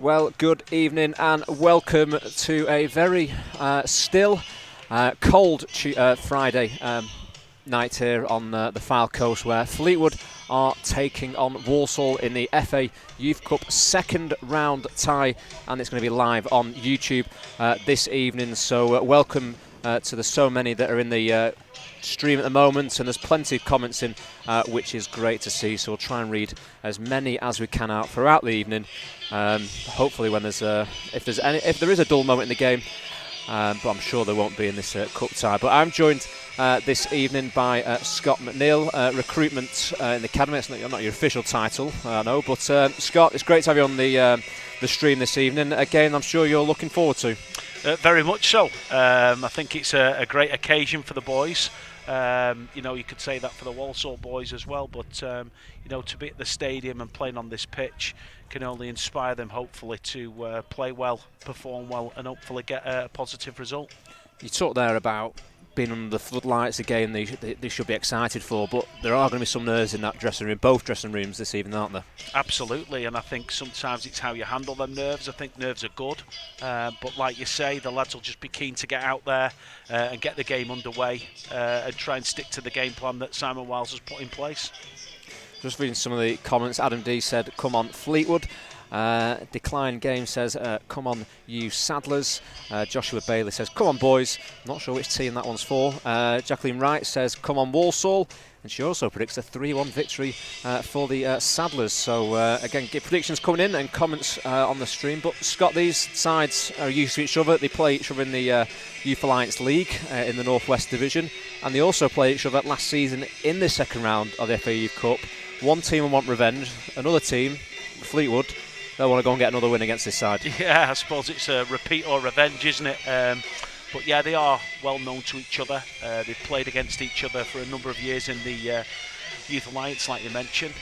Well, good evening and welcome to a very still, cold Friday night here on the Fylde Coast, where Fleetwood are taking on Walsall in the FA Youth Cup second round tie, and it's going to be live on YouTube this evening. So welcome to the so many that are in the stream at the moment, and there's plenty of comments in, which is great to see. So we'll try and read as many as we can out throughout the evening. Hopefully, when there's if there is a dull moment in the game, but I'm sure there won't be in this cup tie. But I'm joined this evening by Scott McNeil, recruitment in the academy. It's not your official title, I know, but Scott, it's great to have you on the stream this evening. Again, I'm sure you're looking forward to. Very much so. I think it's a great occasion for the boys. You could say that for the Walsall boys as well, but to be at the stadium and playing on this pitch can only inspire them, hopefully, to play well, perform well, and hopefully get a positive result. You talked there about being under the floodlights, again they should be excited for, but there are going to be some nerves in that dressing room, both dressing rooms this evening, aren't there? Absolutely, and I think sometimes it's how you handle them nerves. I think nerves are good, but like you say, the lads will just be keen to get out there and get the game underway and try and stick to the game plan that Simon Wiles has put in place. Just reading some of the comments. Adam D said, "Come on, Fleetwood." Decline Game says, "Come on, you Saddlers." Joshua Bailey says, "Come on, boys." Not sure which team that one's for. Jacqueline Wright says, "Come on, Walsall." And she also predicts a 3-1 victory for the Saddlers. So, again, get predictions coming in and comments on the stream. But, Scott, these sides are used to each other. They play each other in the Youth Alliance League in the North West Division. And they also play each other last season in the second round of the FA Youth Cup. One team will want revenge. Another team, Fleetwood, they'll want to go and get another win against this side. Yeah, I suppose it's a repeat or revenge, isn't it? But yeah, they are well known to each other. They've played against each other for a number of years in the Youth Alliance, like you mentioned.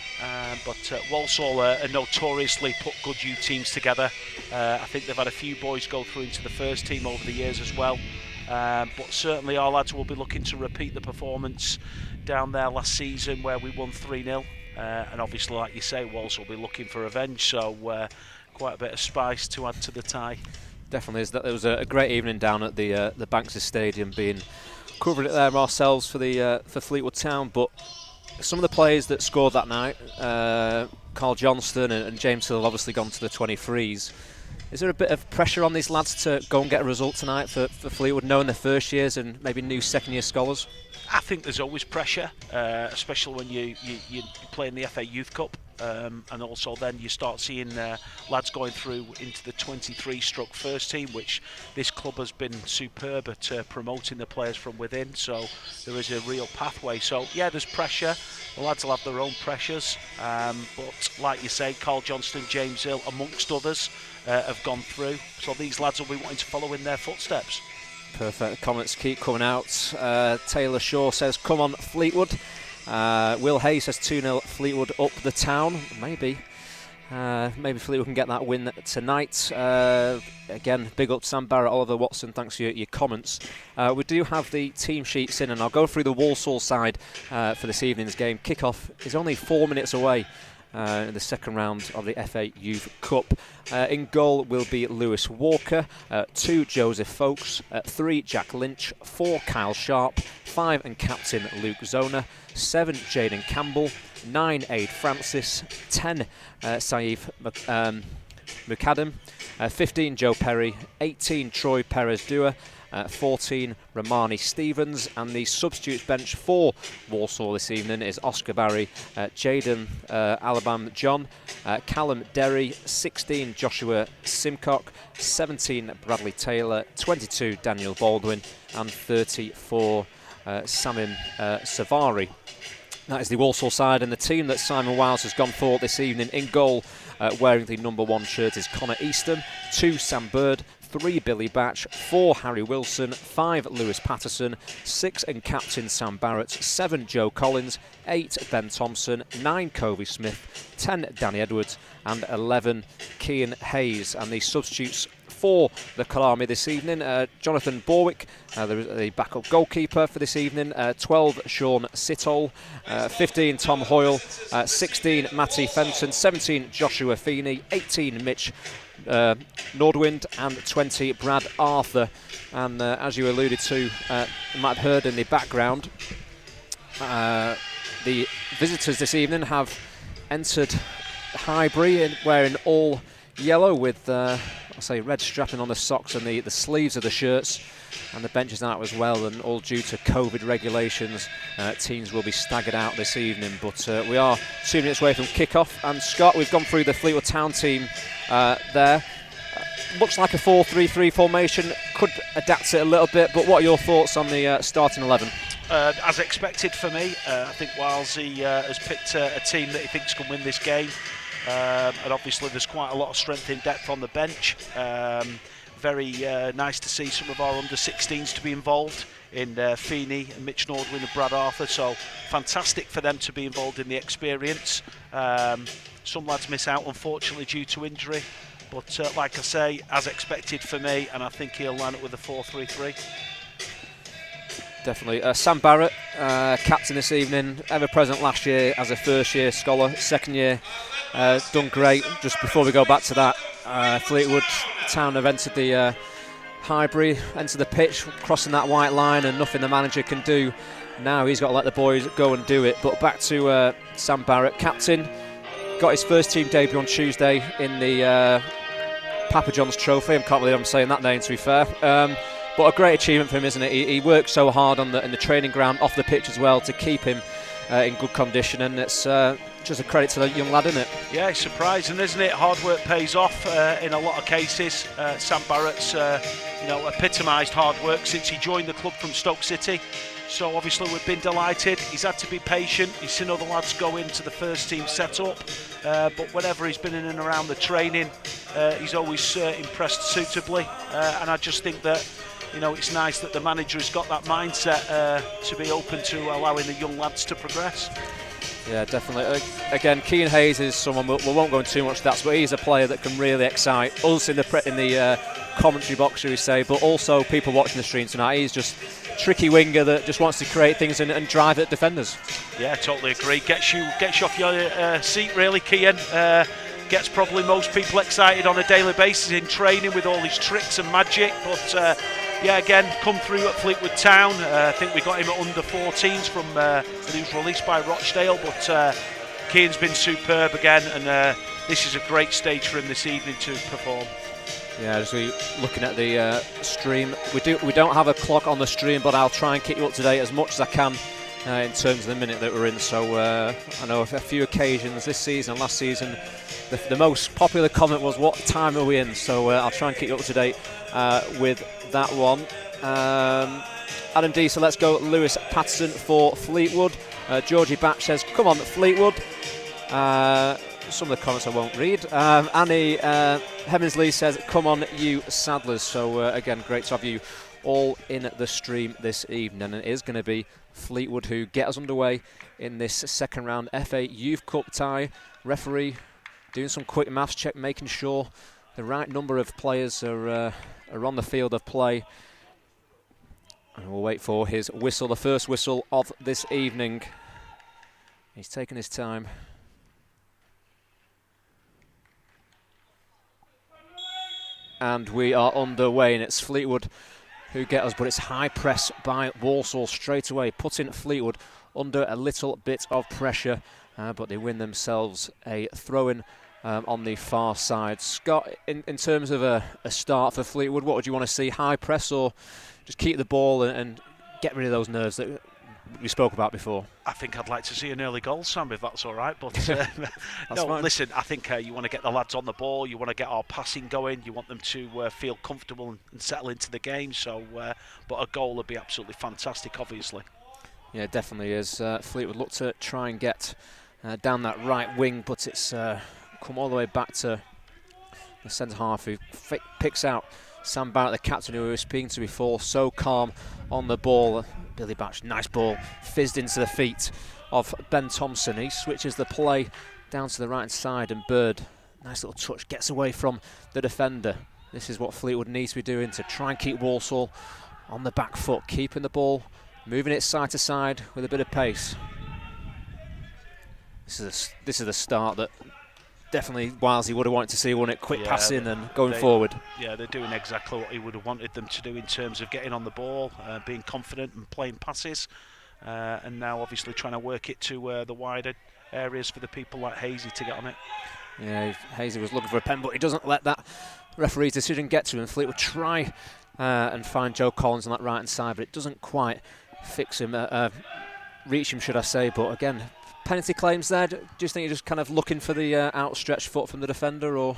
But Walsall are notoriously put good youth teams together. I think they've had a few boys go through into the first team over the years as well. But certainly our lads will be looking to repeat the performance down there last season where we won 3-0. And obviously, like you say, Walsall will be looking for revenge, so quite a bit of spice to add to the tie. Definitely is. There was a great evening down at the Banks Stadium, being covering it there ourselves for Fleetwood Town. But some of the players that scored that night, Carl Johnston and James Hill, have obviously gone to the 23s. Is there a bit of pressure on these lads to go and get a result tonight for Fleetwood, knowing their first years and maybe new second-year scholars? I think there's always pressure, especially when you play in the FA Youth Cup, and also then you start seeing lads going through into the 23-stroke first team, which this club has been superb at promoting the players from within, so there is a real pathway. So yeah, there's pressure. The lads will have their own pressures, but like you say, Carl Johnston, James Hill, amongst others, have gone through, so these lads will be wanting to follow in their footsteps. Perfect. Comments keep coming out. Taylor Shaw says, "Come on, Fleetwood." Will Hay says 2-0 Fleetwood up the town. Maybe Fleetwood can get that win tonight. Again, big up Sam Barrett, Oliver Watson, thanks for your comments. We do have the team sheets in, and I'll go through the Walsall side for this evening's game. Kick-off is only 4 minutes away in the second round of the FA Youth Cup. In goal will be Lewis Walker, 2 Joseph Folkes, 3 Jack Lynch, 4 Kyle Sharp, 5 and captain Luke Zona, 7 Jaden Campbell, 9 Aid Francis, 10 Saif Mukadam, 15 Joe Perry, 18 Troy Perez-Dua, 14 Romani Stevens, and the substitutes bench for Walsall this evening is Oscar Barry, Jaden Alabam John, Callum Derry, 16 Joshua Simcock, 17 Bradley Taylor, 22 Daniel Baldwin, and 34 Samim Savari. That is the Walsall side, and the team that Simon Wiles has gone for this evening. In goal, wearing the number 1 shirt, is Connor Easton, 2 Sam Bird, 3 Billy Batch, 4 Harry Wilson, 5 Lewis Patterson, 6 and captain Sam Barrett, 7 Joe Collins, 8 Ben Thompson, 9 Covey Smith, 10 Danny Edwards, and 11 Cian Hayes. And the substitutes for the Kalami this evening, Jonathan Borwick, the backup goalkeeper for this evening, 12 Sean Sittole, 15 Tom Hoyle, 16 Matty Fenton, 17 Joshua Feeney, 18 Mitch Nordwind, and 20 Brad Arthur. And as you alluded to, you might have heard in the background, the visitors this evening have entered Highbury wearing all yellow with I'll say red strapping on the socks and the sleeves of the shirts, and the benches out as well, and all due to COVID regulations. Teams will be staggered out this evening, but we are 2 minutes away from kick-off. And Scott, we've gone through the Fleetwood Town team there. Looks like a 4-3-3 formation, could adapt it a little bit, but what are your thoughts on the starting 11? As expected for me, I think Walsall has picked a team that he thinks can win this game, and obviously there's quite a lot of strength in depth on the bench. Very nice to see some of our under-16s to be involved in Feeney and Mitch Nordwin and Brad Arthur, so fantastic for them to be involved in the experience. Some lads miss out unfortunately due to injury, but like I say, as expected for me, and I think he'll line up with a 4-3-3. Definitely. Sam Barrett, captain this evening, ever present last year as a first year scholar, second year, done great. Just before we go back to that, Fleetwood Town have entered the Highbury, entered the pitch, crossing that white line, and nothing the manager can do. Now he's got to let the boys go and do it. But back to Sam Barrett, captain, got his first team debut on Tuesday in the Papa John's Trophy. I can't believe I'm saying that name, to be fair. But a great achievement for him, isn't it? He worked so hard in the training ground, off the pitch as well, to keep him in good condition, and it's just a credit to the young lad, isn't it? Yeah, it's surprising, isn't it? Hard work pays off in a lot of cases. Sam Barrett's epitomised hard work since he joined the club from Stoke City. So obviously we've been delighted. He's had to be patient. He's seen other lads go into the first team setup, but whenever he's been in and around the training, he's always impressed suitably. And I just think that, you know, it's nice that the manager has got that mindset to be open to allowing the young lads to progress. Yeah, definitely. Again, Keane Hayes is someone we won't go into too much stats, but he's a player that can really excite us in the commentary box, shall we say, but also people watching the stream tonight. He's just a tricky winger that just wants to create things and drive at defenders. Yeah, totally agree. Gets you off your seat, really, Keane. Gets probably most people excited on a daily basis in training with all his tricks and magic, but yeah, again, come through at Fleetwood Town. I think we got him at under 14s from he was released by Rochdale, but Keane's been superb again, and this is a great stage for him this evening to perform. Yeah, as we looking at the stream, we don't have a clock on the stream, but I'll try and keep you up to date as much as I can in terms of the minute that we're in. So I know a few occasions this season and last season, the most popular comment was, "What time are we in?" So I'll try and keep you up to date with that one. Adam D, so let's go Lewis Patterson for Fleetwood. Georgie Batch says, "Come on, Fleetwood." Some of the comments I won't read. Annie Hemmensley says, "Come on, you Saddlers." So again, great to have you all in the stream this evening. And it is going to be Fleetwood who get us underway in this second round FA Youth Cup tie. Referee doing some quick maths check, making sure the right number of players are on the field of play. And we'll wait for his whistle, the first whistle of this evening. He's taking his time. And we are underway, and it's Fleetwood who get us, but it's high press by Walsall straight away, putting Fleetwood under a little bit of pressure, but they win themselves a throw-in on the far side. Scott, in terms of a start for Fleetwood, what would you want to see? High press or just keep the ball and get rid of those nerves that we spoke about before? I think I'd like to see an early goal, Sam, if that's all right. But no, fine. Listen, I think you want to get the lads on the ball, you want to get our passing going, you want them to feel comfortable and settle into the game. So, but a goal would be absolutely fantastic, obviously. Yeah, it definitely is. Fleetwood look to try and get down that right wing, but it's come all the way back to the centre half, who picks out Sam Barrett, the captain who we were speaking to before, so calm on the ball. Billy Batch, nice ball, fizzed into the feet of Ben Thompson. He switches the play down to the right side, and Bird, nice little touch, gets away from the defender. This is what Fleetwood needs to be doing to try and keep Walsall on the back foot, keeping the ball, moving it side to side with a bit of pace. This is a start that definitely Walsall would have wanted to see, won it, quick passing and going they, forward. Yeah, they're doing exactly what he would have wanted them to do in terms of getting on the ball, being confident and playing passes, and now obviously trying to work it to the wider areas for the people like Hazy to get on it. Yeah, Hazy was looking for a pen, but he doesn't let that referee's decision get to him. Fleetwood try and find Joe Collins on that right hand side, but it doesn't quite fix him, reach him, should I say. But again, penalty claims there. Do you think you're just kind of looking for the outstretched foot from the defender, or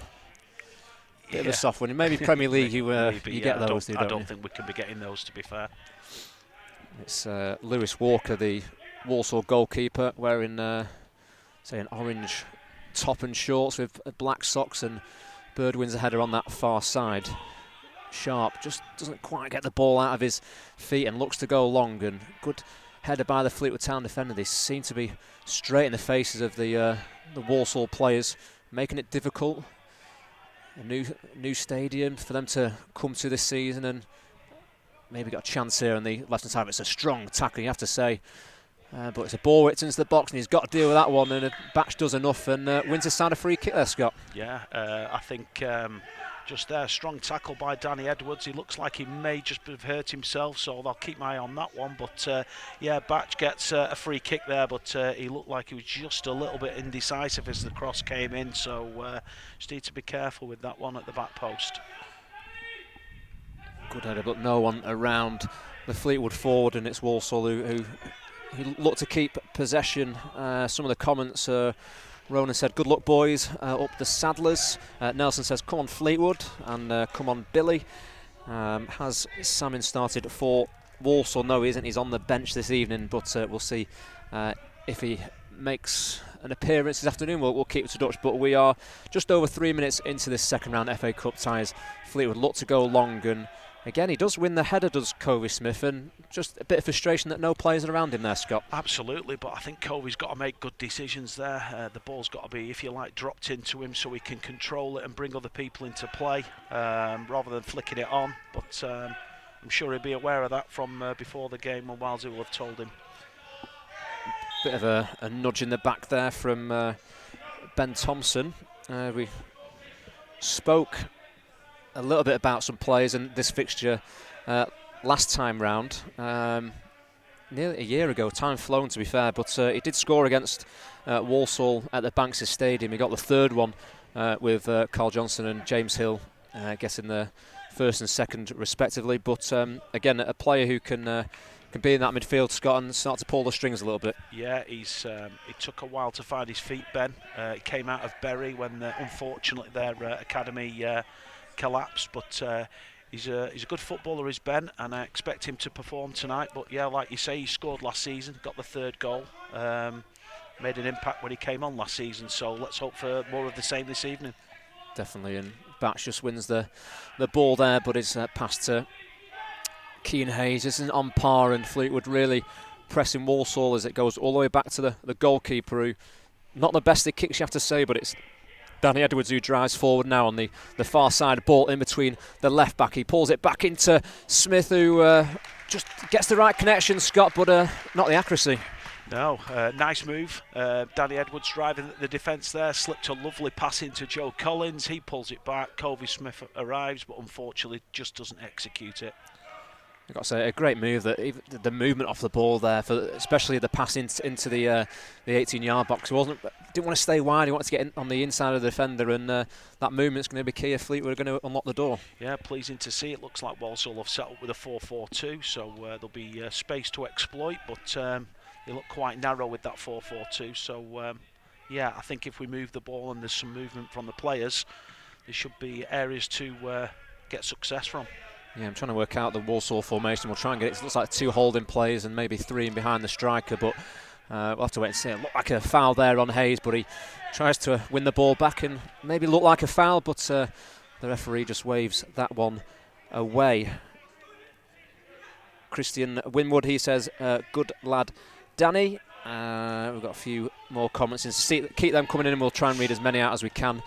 a bit of a soft one? Maybe Premier League, you get those. I don't think we can be getting those, to be fair. It's Lewis Walker, the Walsall goalkeeper, wearing say an orange top and shorts with black socks, and Bird wins a header on that far side. Sharp just doesn't quite get the ball out of his feet and looks to go long, and good header by the Fleetwood Town defender. They seem to be straight in the faces of the Walsall players, making it difficult. A new stadium for them to come to this season, and maybe got a chance here on the left hand side. It's a strong tackle, you have to say. But it's a ball whipped into the box, and he's got to deal with that one, and Batch does enough and wins a side a free kick there, Scott. Yeah, I think just there, strong tackle by Danny Edwards. He looks like he may just have hurt himself, so I'll keep my eye on that one. But yeah, Batch gets a free kick there, but he looked like he was just a little bit indecisive as the cross came in, so just need to be careful with that one at the back post. Good header, but no one around the Fleetwood forward, and it's Walsall who look to keep possession. Some of the comments, Ronan said, good luck boys, up the Saddlers. Nelson says, come on Fleetwood, and come on Billy. Has Salmon started for Walsall? No, he isn't. He's on the bench this evening, but we'll see if he makes an appearance this afternoon. We'll keep it to Dutch, but we are just over 3 minutes into this second round FA Cup ties. Fleetwood look to go long, and again, he does win the header, does Covey Smith, and just a bit of frustration that no players are around him there, Scott. Absolutely, but I think Covey's got to make good decisions there. The ball's got to be, if you like, dropped into him so he can control it and bring other people into play, rather than flicking it on. But I'm sure he'll be aware of that from before the game, when Walsall will have told him. Bit of a nudge in the back there from Ben Thompson. We spoke a little bit about some players in this fixture last time round, nearly a year ago. Time flown, to be fair, but he did score against Walsall at the Banks Stadium. He got the third one with Carl Johnson and James Hill getting the first and second respectively. But again, a player who can be in that midfield, Scott, and start to pull the strings a little bit. Yeah, he took a while to find his feet, Ben. He came out of Bury when unfortunately their academy collapsed, but he's a good footballer, is Ben, and I expect him to perform tonight. But yeah, like you say, he scored last season, got the third goal, made an impact when he came on last season, so let's hope for more of the same this evening. Definitely, and Batch just wins the ball there, but it's passed to Keane Hayes. Isn't on par, and Fleetwood really pressing Walsall as it goes all the way back to the goalkeeper, who, not the best of kicks you have to say, but it's Danny Edwards who drives forward now on the far side, ball in between the left back. He pulls it back into Smith, who just gets the right connection, Scott, but not the accuracy. No, nice move. Danny Edwards driving the defence there, slipped a lovely pass into Joe Collins. He pulls it back. Covey Smith arrives, but unfortunately just doesn't execute it. I've got to say, a great move, that even the movement off the ball there, especially the pass into the 18-yard box. He didn't want to stay wide. He wanted to get in on the inside of the defender, and that movement's going to be key if Fleetwood are going to unlock the door. Yeah, pleasing to see. It looks like Walsall have set up with a 4-4-2, so there'll be space to exploit, but they look quite narrow with that 4-4-2. So yeah, I think if we move the ball and there's some movement from the players, there should be areas to get success from. Yeah, I'm trying to work out the Walsall formation. We'll try and get it. It looks like 2 holding players and maybe 3 in behind the striker, but we'll have to wait and see. It looked like a foul there on Hayes, but he tries to win the ball back and maybe look like a foul, but the referee just waves that one away. Christian Winwood, he says, good lad, Danny. We've got a few more comments. Keep them coming in, and we'll try and read as many out as we can.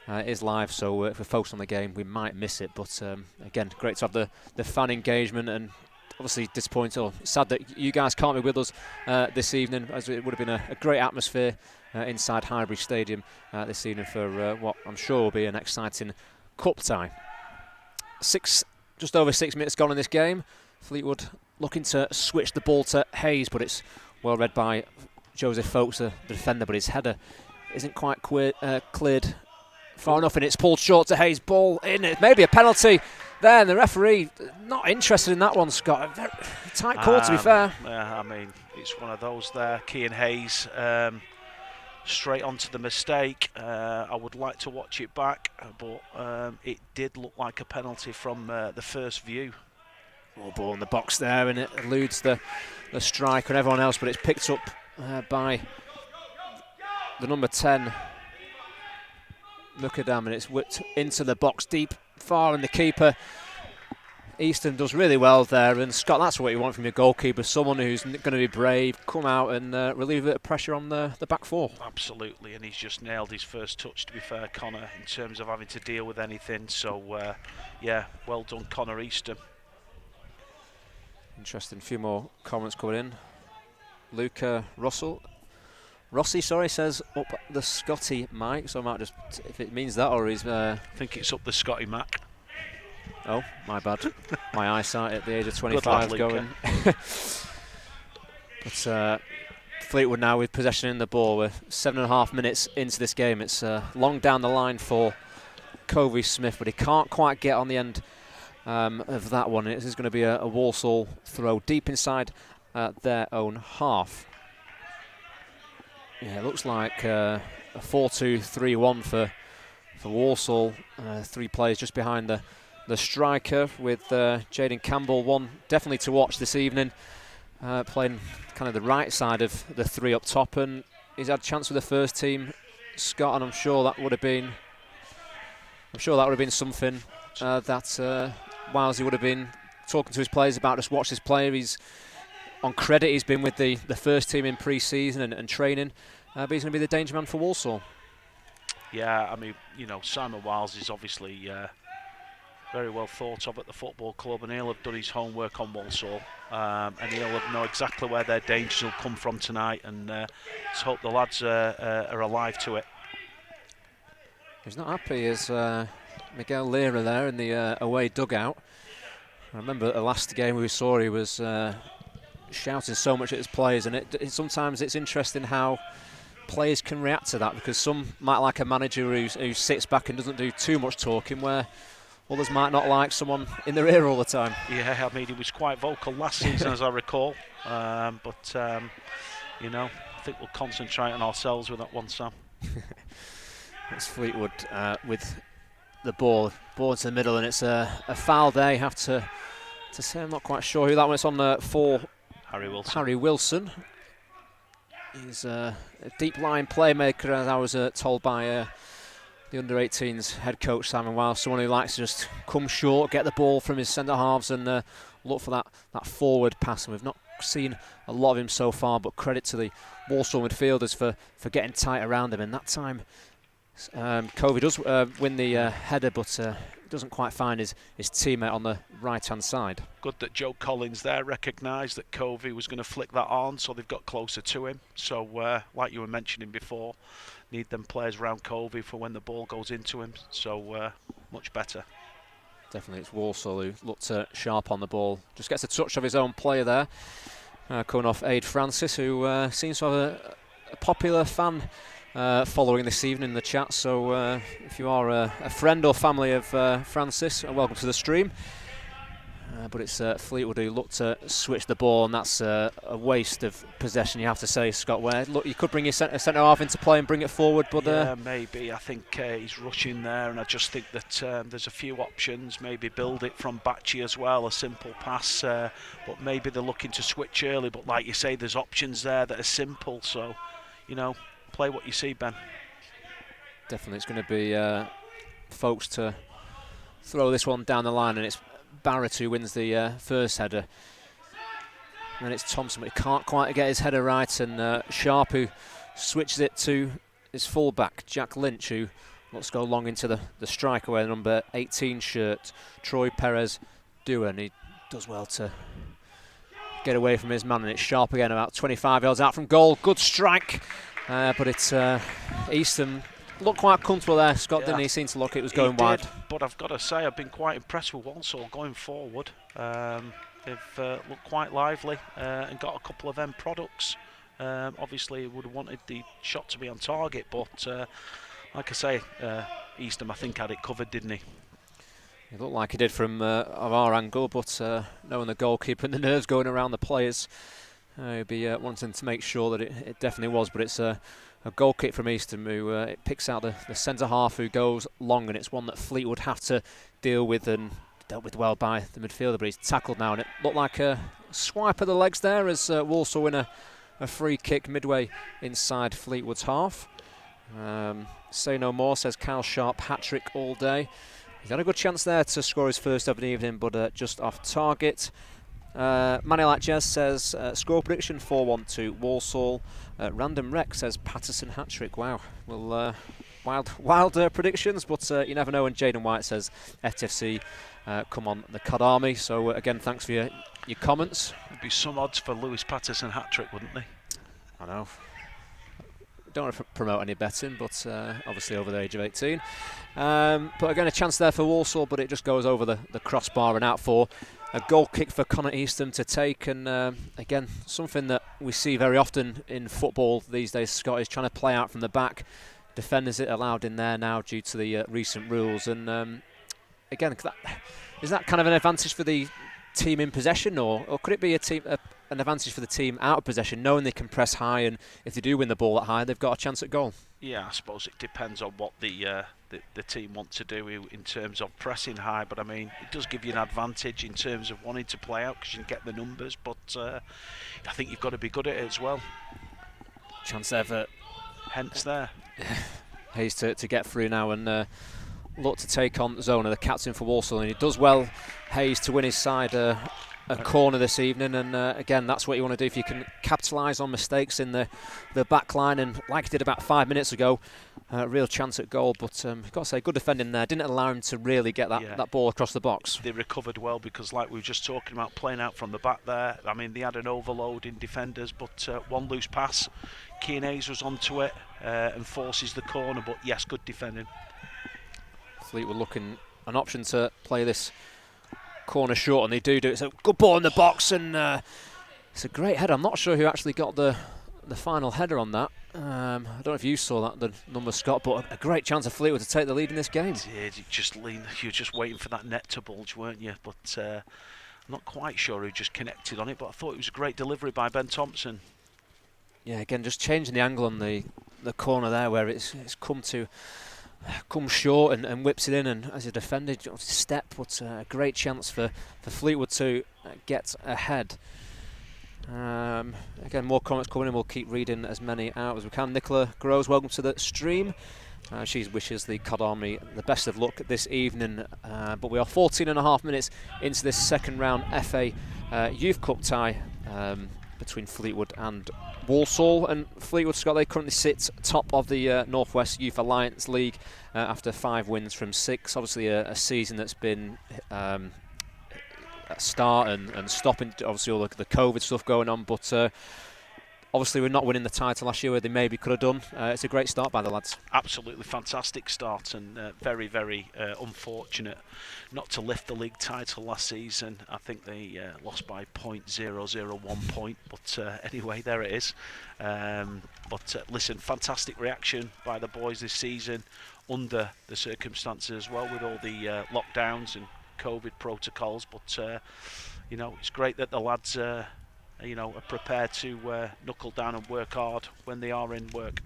It is live, so if we focus on the game, we might miss it. But again, great to have the fan engagement, and obviously disappointed or sad that you guys can't be with us this evening, as it would have been a great atmosphere inside Highbury Stadium this evening for what I'm sure will be an exciting cup tie. Just over 6 minutes gone in this game. Fleetwood looking to switch the ball to Hayes, but it's well read by Joseph Folkes, the defender, but his header isn't quite cleared far enough, and it's pulled short to Hayes. Ball in, it may be a penalty there, and the referee not interested in that one, Scott. A very tight call, to be fair. Yeah, I mean, it's one of those there. Cian Hayes straight onto the mistake. I would like to watch it back, but it did look like a penalty from the first view. More ball in the box there, and it eludes the striker and everyone else, but it's picked up by the number 10, Mukadam, and it's whipped into the box deep, far, and the keeper, Easton, does really well there. And Scott, that's what you want from your goalkeeper, someone who's going to be brave, come out and relieve a bit of pressure on the back four. Absolutely, and he's just nailed his first touch, to be fair, Connor, in terms of having to deal with anything. So, yeah, well done, Connor Easton. Interesting, a few more comments coming in. Luca Rossi, says up the Scotty Mike, so I might just, if it means that, or he's... I think it's up the Scotty Mac. Oh, my bad. My eyesight at the age of 25 lad, going. But Fleetwood now with possession in the ball. We're 7.5 minutes into this game. It's long down the line for Covey Smith, but he can't quite get on the end of that one. This is going to be a Walsall throw deep inside their own half. Yeah, it looks like a 4-2-3-1 for Walsall. 3 players just behind the striker, with Jaden Campbell, one definitely to watch this evening, playing kind of the right side of the 3 up top, and he's had a chance with the first team, Scott, and I'm sure that would have been something that Wilesy would have been talking to his players about. Just watch this player. He's on credit. He's been with the first team in pre-season and training, but he's going to be the danger man for Walsall. Yeah, I mean, you know, Simon Wiles is obviously very well thought of at the football club, and he'll have done his homework on Walsall, and he'll know exactly where their dangers will come from tonight, and let's hope the lads are alive to it. He's not happy as Miguel Lira there in the away dugout. I remember the last game we saw, he was shouting so much at his players, and sometimes it's interesting how players can react to that, because some might like a manager who sits back and doesn't do too much talking, where others might not like someone in their ear all the time. Yeah, I mean, he was quite vocal last season, as I recall. But you know, I think we'll concentrate on ourselves with that one, Sam. It's Fleetwood with the ball into the middle, and it's a foul there. You have to say, I'm not quite sure who that one is on for. Harry Wilson. He's a deep line playmaker, as I was told by the under-18s head coach Simon Wiles, someone who likes to just come short, get the ball from his centre halves, and look for that forward pass. And we've not seen a lot of him so far, but credit to the Walsall midfielders for getting tight around him. And that time, Covey does win the header, but doesn't quite find his teammate on the right-hand side. Good that Joe Collins there recognised that Covey was going to flick that on, so they've got closer to him. So, like you were mentioning before, need them players around Covey for when the ball goes into him. So, much better. Definitely, it's Walsall who looked sharp on the ball. Just gets a touch of his own player there. Coming off Aid Francis, who seems to have a popular fan following this evening in the chat. So if you are a friend or family of Francis, welcome to the stream. But it's Fleetwood who looked to switch the ball, and that's a waste of possession, you have to say, Scott. Where look, you could bring your centre half into play and bring it forward, but yeah, maybe. I think he's rushing there, and I just think that there's a few options. Maybe build it from Bachi as well, a simple pass. But maybe they're looking to switch early. But like you say, there's options there that are simple. So, you know, play what you see, Ben. Definitely, it's going to be folks to throw this one down the line, and it's Barrett who wins the first header. And then it's Thompson, but he can't quite get his header right, and Sharp who switches it to his fullback, Jack Lynch, who looks to go long into the striker wearing the number 18 shirt, Troy Perez Dua, and he does well to get away from his man, and it's Sharp again, about 25 yards out from goal. Good strike, but it's Eastham looked quite comfortable there. Scott, didn't he? Seemed to look it was going wide. But I've got to say, I've been quite impressed with Walsall going forward. They've looked quite lively and got a couple of end products. Obviously, would have wanted the shot to be on target, but like I say, Eastham, I think, had it covered, didn't he? It looked like he did from of our angle, but knowing the goalkeeper and the nerves going around the players, he'd be wanting to make sure that it definitely was. But it's a goal kick from Eastham, who it picks out the centre half who goes long, and it's one that Fleetwood have to deal with, and dealt with well by the midfielder, but he's tackled now, and it looked like a swipe of the legs there as Walsall win a free kick midway inside Fleetwood's half. Say no more, says Kyle Sharp, hat-trick all day. He's had a good chance there to score his first of the evening, but just off target. Manny Like Jez says score prediction 4-1 to Walsall. Random Rec says Patterson hat-trick. Wow, well, wild predictions, but you never know. And Jaden White says FTFC come on the Cod Army. So again, thanks for your comments. There'd be some odds for Lewis Patterson hat-trick, wouldn't they? I know. Don't want to promote any betting, but obviously over the age of 18. But again, a chance there for Walsall, but it just goes over the crossbar and out for a goal kick for Connor Eastham to take. And again, something that we see very often in football these days, Scott, is trying to play out from the back. Defenders it allowed in there now due to the recent rules. And again, is that kind of an advantage for the team in possession, or could it be an advantage for the team out of possession, knowing they can press high, and if they do win the ball that high, they've got a chance at goal? Yeah, I suppose it depends on what the team want to do in terms of pressing high, but I mean, it does give you an advantage in terms of wanting to play out because you can get the numbers, but I think you've got to be good at it as well. Chance there for Hence there. Hayes to get through now and look to take on Zona, the captain for Walsall, and he does well, Hayes, to win his side a corner this evening. And again, that's what you want to do if you can capitalise on mistakes in the back line, and like he did about 5 minutes ago, real chance at goal. But I've got to say, good defending there, didn't allow him to really get that ball across the box. They recovered well, because like we were just talking about, playing out from the back there, I mean, they had an overload in defenders, but one loose pass, Keane Hayes was onto it and forces the corner. But yes, good defending. Fleetwood looking an option to play this corner short, and they do it. It's a good ball in the box, and it's a great header. I'm not sure who actually got the final header on that. I don't know if you saw that, the number, Scott, but a great chance of Fleetwood to take the lead in this game. You were just waiting for that net to bulge, weren't you? But I'm not quite sure who just connected on it, but I thought it was a great delivery by Ben Thompson. Yeah, again, just changing the angle on the corner there, where it's come short and whips it in, and as a defender, step, but a great chance for Fleetwood to get ahead. Again, more comments coming in. We'll keep reading as many out as we can. Nicola Groves, welcome to the stream. She wishes the Cod Army the best of luck this evening. But we are 14.5 minutes into this second round FA Youth Cup tie between Fleetwood and Walsall. And Fleetwood, Scott, they currently sit top of the North West Youth Alliance League after 5 wins from 6. Obviously a season that's been start and stopping, obviously all the COVID stuff going on, but obviously we're not winning the title last year where they maybe could have done. It's a great start by the lads. Absolutely fantastic start, and very, very unfortunate not to lift the league title last season. I think they lost by 0.001 point, but anyway, there it is. But listen, fantastic reaction by the boys this season under the circumstances as well, with all the lockdowns and COVID protocols, but you know, it's great that the lads are prepared to knuckle down and work hard when they are in work.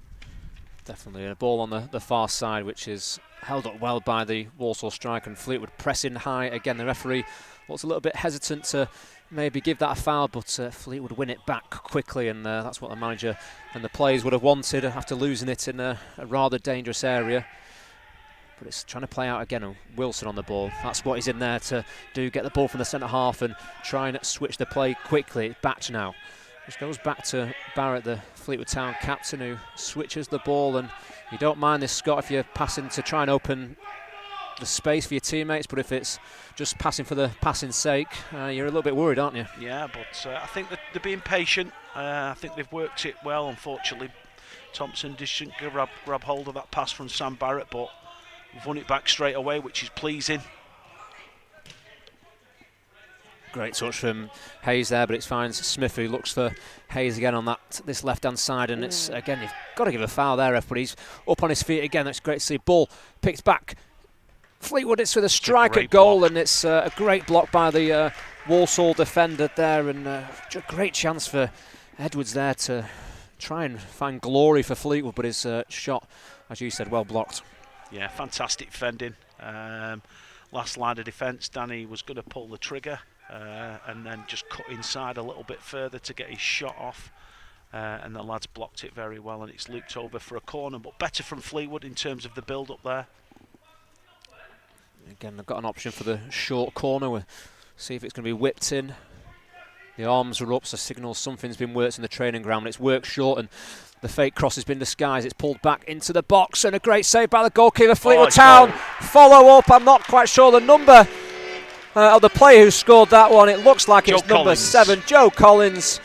Definitely a ball on the far side, which is held up well by the Walsall striker, and Fleetwood pressing high again. The referee looks a little bit hesitant to maybe give that a foul, but Fleetwood win it back quickly, and that's what the manager and the players would have wanted after losing it in a rather dangerous area. But it's trying to play out again, and Wilson on the ball. That's what he's in there to do, get the ball from the centre half and try and switch the play quickly. It's back now. Which goes back to Barrett, the Fleetwood Town captain, who switches the ball. And you don't mind this, Scott, if you're passing to try and open the space for your teammates, but if it's just passing for the passing's sake, you're a little bit worried, aren't you? Yeah, but I think that they're being patient. I think they've worked it well. Unfortunately, Thompson didn't grab hold of that pass from Sam Barrett, but we've won it back straight away, which is pleasing. Great touch from Hayes there, but it finds Smith, who looks for Hayes again on this left-hand side, and it's again, you've got to give a foul there, but he's up on his feet again. That's great to see. Ball picked back. Fleetwood, it's with a strike at goal, and it's a great block by the Walsall defender there, and a great chance for Edwards there to try and find glory for Fleetwood, but his shot, as you said, well blocked. Yeah, fantastic defending. Last line of defence, Danny was going to pull the trigger. And then just cut inside a little bit further to get his shot off, and the lads blocked it very well, and it's looped over for a corner, but better from Fleetwood in terms of the build up there. Again, they've got an option for the short corner. We'll see if it's going to be whipped in. The arms are up, so signals something's been worked in the training ground. It's worked short, and the fake cross has been disguised. It's pulled back into the box, and a great save by the goalkeeper. Fleetwood Town follow up. I'm not quite sure the number of the player who scored that one. It looks like it's number 7, Joe Collins.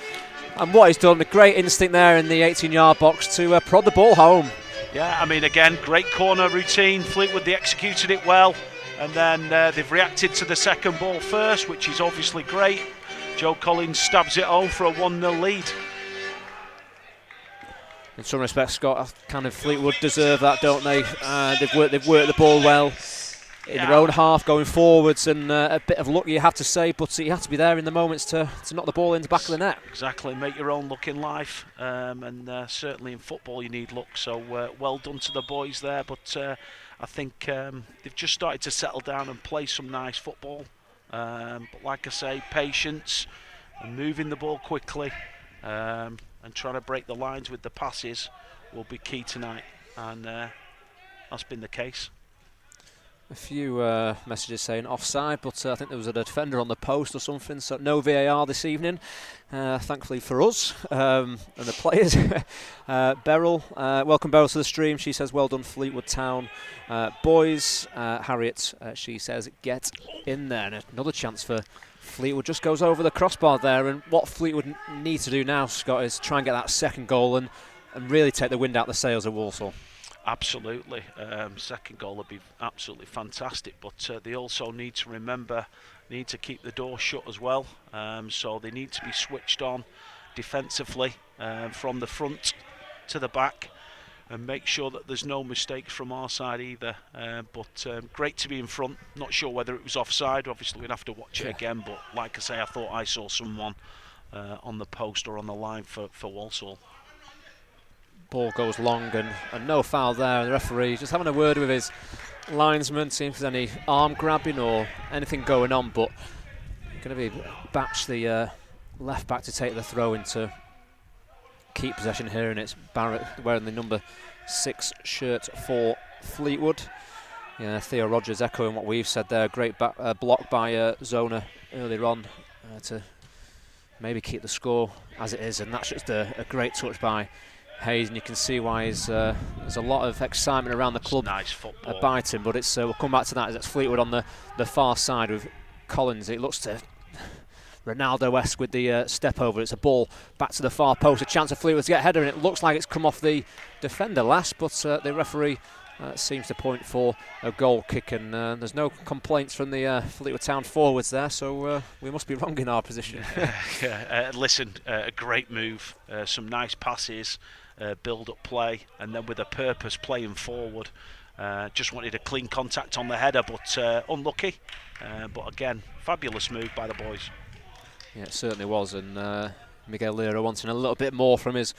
And what he's done, a great instinct there in the 18-yard box to prod the ball home. Yeah, I mean, again, great corner routine. Fleetwood, they executed it well. And then they've reacted to the second ball first, which is obviously great. Joe Collins stabs it home for a 1-0 lead. In some respects, Scott, kind of Fleetwood deserve that, don't they? They've worked the ball well in their own half going forwards, and a bit of luck, you have to say, but you have to be there in the moments to knock the ball into the back of the net. Exactly, make your own luck in life, and certainly in football you need luck, so well done to the boys there, but I think they've just started to settle down and play some nice football, but like I say, patience and moving the ball quickly and trying to break the lines with the passes will be key tonight, and that's been the case. A few messages saying offside, but I think there was a defender on the post or something, so no VAR this evening, thankfully for us and the players. Beryl, welcome Beryl to the stream. She says, well done Fleetwood Town. Boys, Harriet, she says, get in there. And another chance for Fleetwood, just goes over the crossbar there, and what Fleetwood need to do now, Scott, is try and get that second goal and really take the wind out the sails of Walsall. Absolutely. Second goal would be absolutely fantastic, but they also need to keep the door shut as well. So they need to be switched on defensively from the front to the back, and make sure that there's no mistakes from our side either. But great to be in front. Not sure whether it was offside. Obviously we'd have to watch it again, but like I say, I thought I saw someone on the post or on the line for Walsall. Ball goes long, and no foul there. The referee just having a word with his linesman, seeing if there's any arm grabbing or anything going on, but going to be Batch, the left back, to take the throw in to keep possession here, and it's Barrett wearing the number 6 shirt for Fleetwood. Yeah, Theo Rogers echoing what we've said there. Great block by Zona earlier on to maybe keep the score as it is, and that's just a great touch by Hayes, and you can see why there's a lot of excitement around the club about him, but it's we'll come back to that. It's Fleetwood on the far side with Collins. It looks to Ronaldo-esque with the step over. It's a ball back to the far post, a chance for Fleetwood to get a header, and it looks like it's come off the defender last, but the referee seems to point for a goal kick, and there's no complaints from the Fleetwood Town forwards there, so we must be wrong in our position. Listen, a great move, some nice passes, build-up play, and then with a purpose playing forward. Just wanted a clean contact on the header, but unlucky. But again, fabulous move by the boys. Yeah, it certainly was, and Miguel Lira wanting a little bit more from his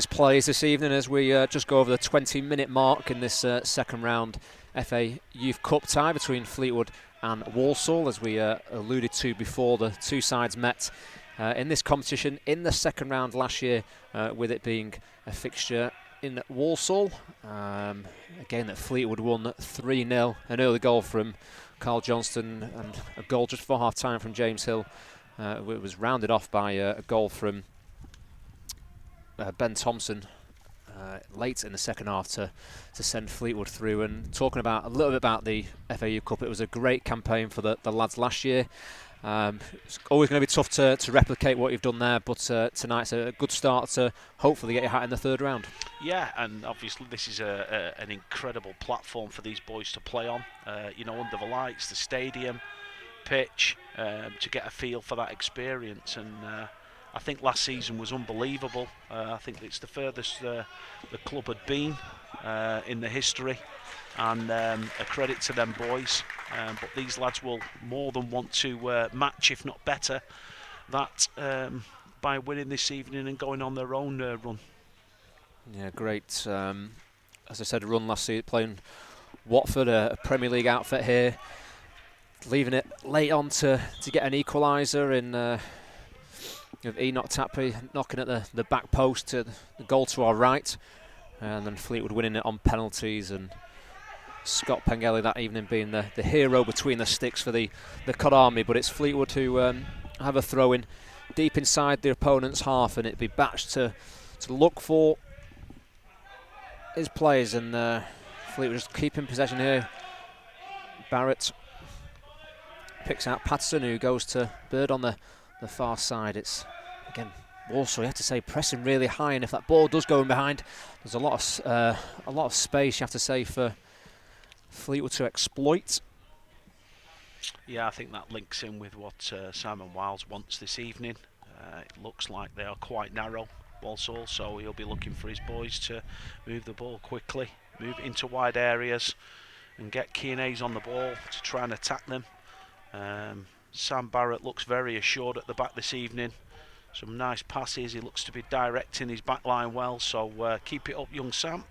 plays this evening as we just go over the 20-minute mark in this second round FA Youth Cup tie between Fleetwood and Walsall, as we alluded to before. The two sides met in this competition in the second round last year, with it being a fixture in Walsall. Again, that Fleetwood won 3-0, an early goal from Carl Johnston and a goal just before half-time from James Hill. It was rounded off by a goal from Ben Thompson late in the second half to send Fleetwood through. And talking about a little bit about the FAU Cup, it was a great campaign for the lads last year. It's always going to be tough to replicate what you've done there, but tonight's a good start to hopefully get your hat in the third round. Yeah, and obviously this is an incredible platform for these boys to play on. You know, under the lights, the stadium, pitch, to get a feel for that experience. And I think last season was unbelievable. I think it's the furthest the club had been in the history, and a credit to them boys. But these lads will more than want to match, if not better, that by winning this evening and going on their own run. Yeah, great. As I said, a run last season, playing Watford, a Premier League outfit here, leaving it late on to get an equaliser in with Enoch Tappy knocking at the back post to the goal to our right, and then Fleetwood winning it on penalties, and Scott Pengelly that evening being the hero between the sticks for the Cod Army. But it's Fleetwood who have a throw in deep inside the opponent's half, and it'd be Batch to look for his players, and Fleetwood just keeping possession here. Barrett picks out Patterson, who goes to Bird on the far side. It's again Walsall, you have to say, pressing really high, and if that ball does go in behind, there's a lot of space, you have to say, for Fleetwood to exploit. Yeah, I think that links in with what Simon Wiles wants this evening. It looks like they are quite narrow, Walsall, so he'll be looking for his boys to move the ball quickly, move into wide areas, and get Kearney's on the ball to try and attack them. Sam Barrett looks very assured at the back this evening. Some nice passes, he looks to be directing his back line well, so keep it up, young Sam.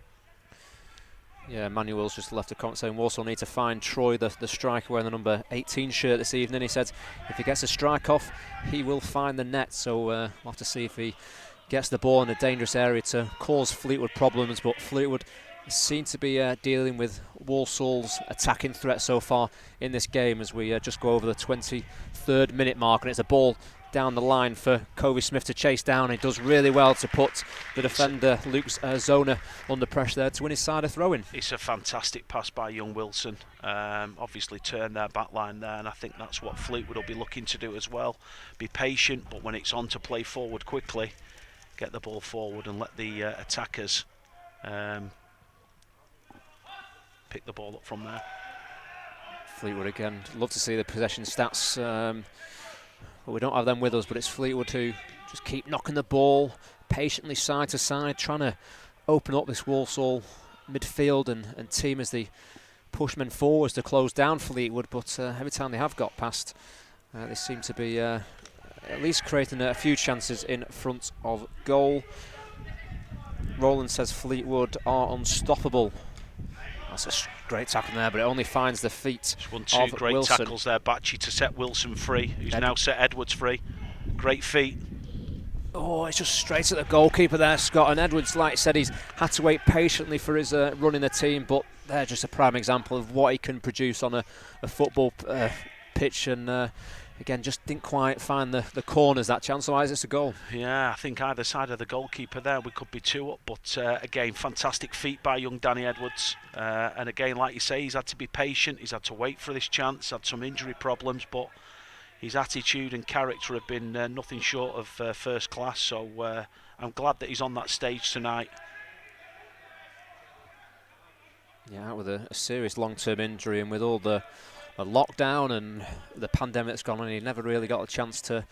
Yeah, Manuel's just left a comment saying Walsall need to find Troy, the striker wearing the number 18 shirt this evening. He said if he gets a strike off, he will find the net, so we'll have to see if he gets the ball in a dangerous area to cause Fleetwood problems. But Fleetwood seem to be dealing with Walsall's attacking threat so far in this game, as we just go over the 23rd minute mark, and it's a ball down the line for Covey Smith to chase down. He does really well to put the defender Luke Zona under pressure there to win his side a throw-in. It's a fantastic pass by young Wilson. Obviously turned their back line there, and I think that's what Fleetwood will be looking to do as well. Be patient, but when it's on to play forward quickly, get the ball forward and let the attackers pick the ball up from there. Fleetwood again, love to see the possession stats, but we don't have them with us. But it's Fleetwood who just keep knocking the ball patiently side to side, trying to open up this Walsall midfield and team as they push men forwards to close down Fleetwood. But every time they have got past, they seem to be at least creating a few chances in front of goal. Roland says Fleetwood are unstoppable. That's a great tackle there, but it only finds the feet of Wilson. Two great tackles there, Batchy to set Wilson free, who's now set Edwards free. Great feet. Oh, it's just straight at the goalkeeper there, Scott. And Edwards, like I said, he's had to wait patiently for his run in the team, but they're just a prime example of what he can produce on a football pitch. And again, just didn't quite find the corners that chance, otherwise it's a goal. Yeah, I think either side of the goalkeeper there, we could be two up, but again, fantastic feat by young Danny Edwards. And again, like you say, he's had to be patient, he's had to wait for this chance, had some injury problems, but his attitude and character have been nothing short of first class, so I'm glad that he's on that stage tonight. Yeah, out with a serious long-term injury, and with all the lockdown and the pandemic that's gone on, he never really got a chance to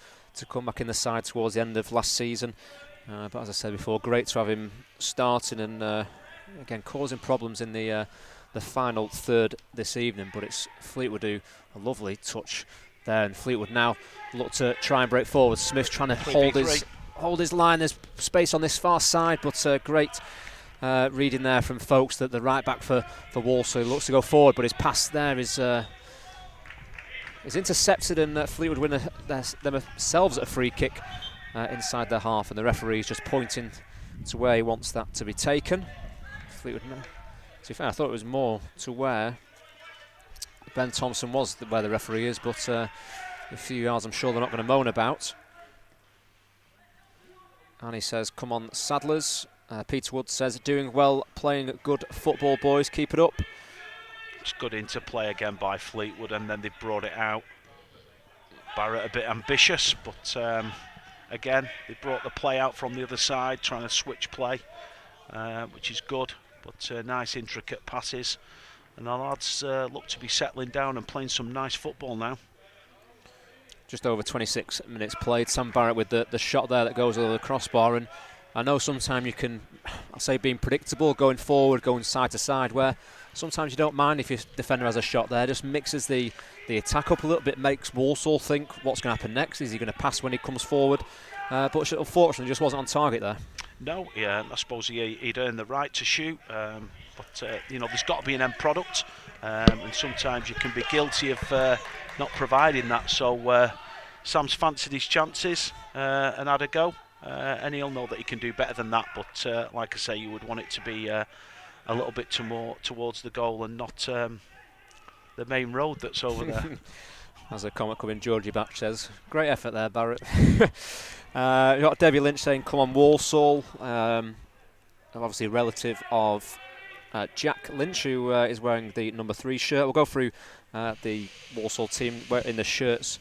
come back in the side towards the end of last season. But as I said before, great to have him starting and again causing problems in the final third this evening. But it's Fleetwood who a lovely touch there, and Fleetwood now look to try and break forward. Smith trying to hold his line. There's space on this far side, but great reading there from Folks, that the right back for Walsall looks to go forward, but his pass there is intercepted, and Fleetwood win themselves a free kick inside their half, and the referee is just pointing to where he wants that to be taken. Fleetwood, to be fair, I thought it was more to where Ben Thompson was, where the referee is, but a few yards I'm sure they're not going to moan about. And he says, come on, Sadlers. Peter Wood says, doing well, playing good football, boys, keep it up. It's good interplay again by Fleetwood, and then they brought it out. Barrett a bit ambitious, but again, they brought the play out from the other side, trying to switch play, which is good, but nice intricate passes. And the lads look to be settling down and playing some nice football now. Just over 26 minutes played. Sam Barrett with the shot there that goes over the crossbar. And I know sometimes you can, I'll say, being predictable, going forward, going side to side, where sometimes you don't mind if your defender has a shot there. Just mixes the attack up a little bit, makes Walsall think what's going to happen next. Is he going to pass when he comes forward? But unfortunately, just wasn't on target there. No, yeah, I suppose he'd earned the right to shoot, but you know, there's got to be an end product, and sometimes you can be guilty of not providing that. So Sam's fancied his chances and had a go, and he'll know that he can do better than that. But like I say, you would want it to be a little bit more towards the goal and not the main road that's over there. As a comment coming, Georgie Batch says, great effort there, Barrett. You've got Debbie Lynch saying, come on, Walsall. Obviously a relative of Jack Lynch, who is wearing the number 3 shirt. We'll go through the Walsall team in the shirts.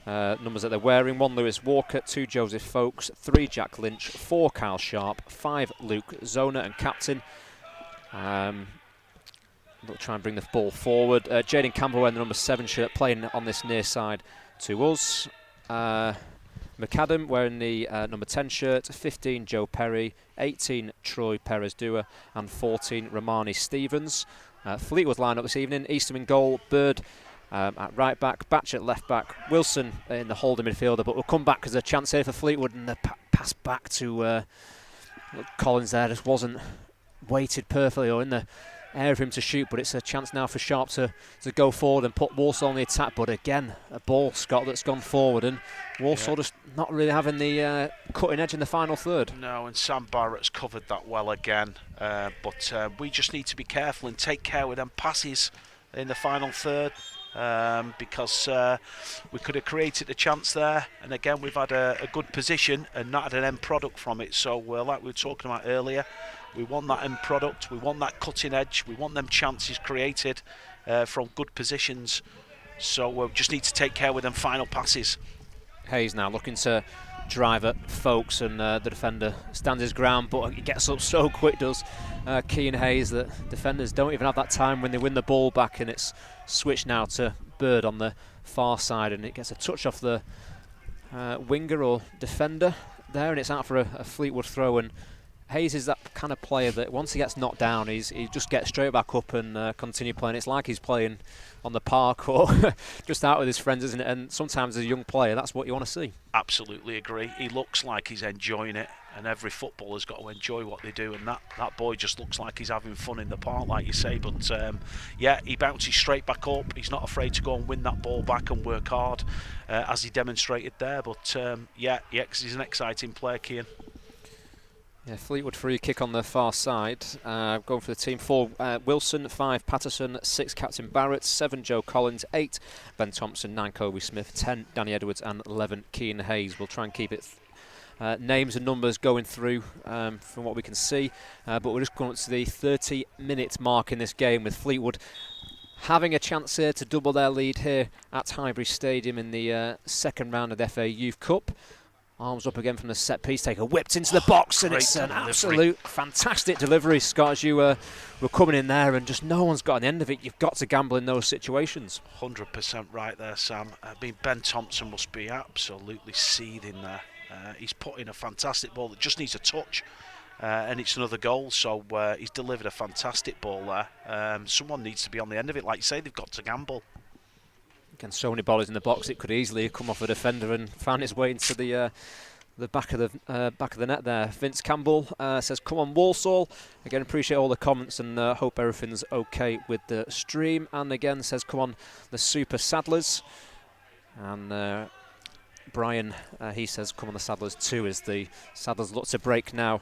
Numbers that they're wearing: 1 Lewis Walker, 2 Joseph Folkes, 3 Jack Lynch, 4 Kyle Sharp, 5 Luke Zona and captain. They'll try and bring the ball forward. Jaden Campbell wearing the number 7 shirt, playing on this near side to us. McAdam wearing the number 10 shirt, 15 Joe Perry, 18 Troy Perez-Dua and 14 Romani Stevens. Fleetwood line up this evening: Eastham in goal, Bird at right back, Batch at left back, Wilson in the holding midfielder. But we'll come back because a chance here for Fleetwood, and the pass back to Collins there just wasn't weighted perfectly or in the air of him to shoot, but it's a chance now for Sharp to go forward and put Walsall on the attack. But again, a ball, Scott, that's gone forward, and Walsall just not really having the cutting edge in the final third. No, and Sam Barrett's covered that well again, but we just need to be careful and take care with them passes in the final third, because we could have created a chance there, and again we've had a good position and not had an end product from it. So like we were talking about earlier, we want that end product, we want that cutting edge, we want them chances created from good positions. So we just need to take care with them final passes. Hayes now looking to drive at Folkes, and the defender stands his ground, but he gets up so quick, does Keane Hayes, that defenders don't even have that time when they win the ball back. And it's switched now to Bird on the far side, and it gets a touch off the winger or defender there, and it's out for a Fleetwood throw. And Hayes is that kind of player that once he gets knocked down, he just gets straight back up and continue playing. It's like he's playing on the park or just out with his friends, isn't it? And sometimes as a young player, that's what you want to see. Absolutely agree. He looks like he's enjoying it, and every footballer's got to enjoy what they do, and that boy just looks like he's having fun in the park, like you say. But yeah, he bounces straight back up. He's not afraid to go and win that ball back and work hard, as he demonstrated there. But yeah, he's an exciting player, Cian. Yeah, Fleetwood free kick on the far side. Going for the team: 4 Wilson, 5 Patterson, 6 Captain Barrett, 7 Joe Collins, 8 Ben Thompson, 9 Kobe Smith, 10 Danny Edwards and 11 Keane Hayes. We'll try and keep it names and numbers going through from what we can see. But we're just going to the 30-minute mark in this game, with Fleetwood having a chance here to double their lead here at Highbury Stadium in the second round of the FA Youth Cup. Arms up again from the set piece, taker whipped into the box, and it's an absolute fantastic delivery, Scott, as you were coming in there, and just no one's got an end of it. You've got to gamble in those situations. 100% right there, Sam. I mean, Ben Thompson must be absolutely seething there. He's put in a fantastic ball that just needs a touch, and it's another goal. So he's delivered a fantastic ball there. Someone needs to be on the end of it. Like you say, they've got to gamble. Again, so many bodies in the box, it could easily have come off a defender and found its way into the back of the net there. Vince Campbell says, come on Walsall. Again, appreciate all the comments and hope everything's okay with the stream. And again says, come on the Super Saddlers. And Brian, he says, come on the Saddlers too, as the Saddlers look to break now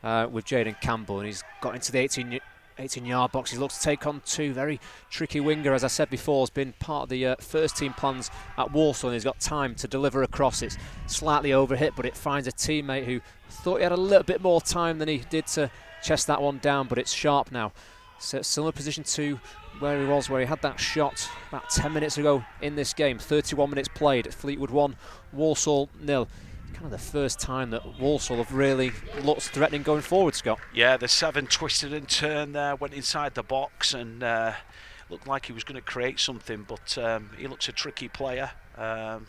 with Jaden Campbell. And he's got into the 18-yard box. He looks to take on two. Very tricky winger, as I said before, has been part of the first team plans at Walsall, and he's got time to deliver across. It's slightly overhit, but it finds a teammate who thought he had a little bit more time than he did to chest that one down, but it's sharp now. So similar position to where he was, where he had that shot about 10 minutes ago in this game. 31 minutes played. Fleetwood 1, Walsall 0. Kind of the first time that Walsall have really looked threatening going forward, Scott. Yeah, the 7 twisted and turned there, went inside the box and looked like he was going to create something, but he looks a tricky player.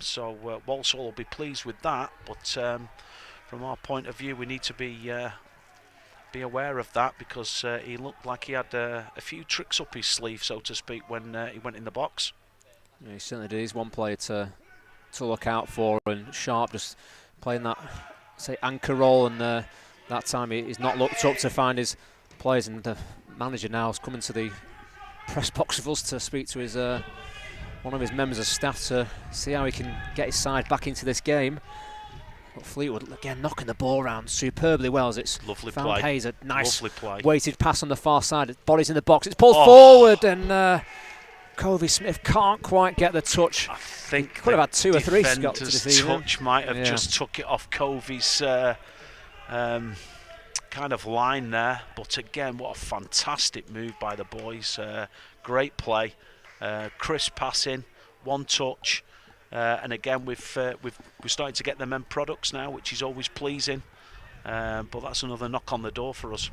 So Walsall will be pleased with that, but from our point of view, we need to be aware of that, because he looked like he had a few tricks up his sleeve, so to speak, when he went in the box. Yeah, he certainly did. He's one player to look out for, and Sharp just playing that, say, anchor role, and that time he's not looked up to find his players, and the manager now is coming to the press box with us to speak to his one of his members of staff to see how he can get his side back into this game. But Fleetwood again knocking the ball around superbly well, as it's lovely found play. Hayes a nice play. Weighted pass on the far side. Body's in the box. It's pulled forward, and Covey Smith can't quite get the touch. I think could have had 2 or 3 Scott to defender's defeat him. touch might have just took it off Covey's kind of line there. But again, what a fantastic move by the boys. Great play, crisp passing, one touch, and again we're starting to get them end products now, which is always pleasing. But that's another knock on the door for us.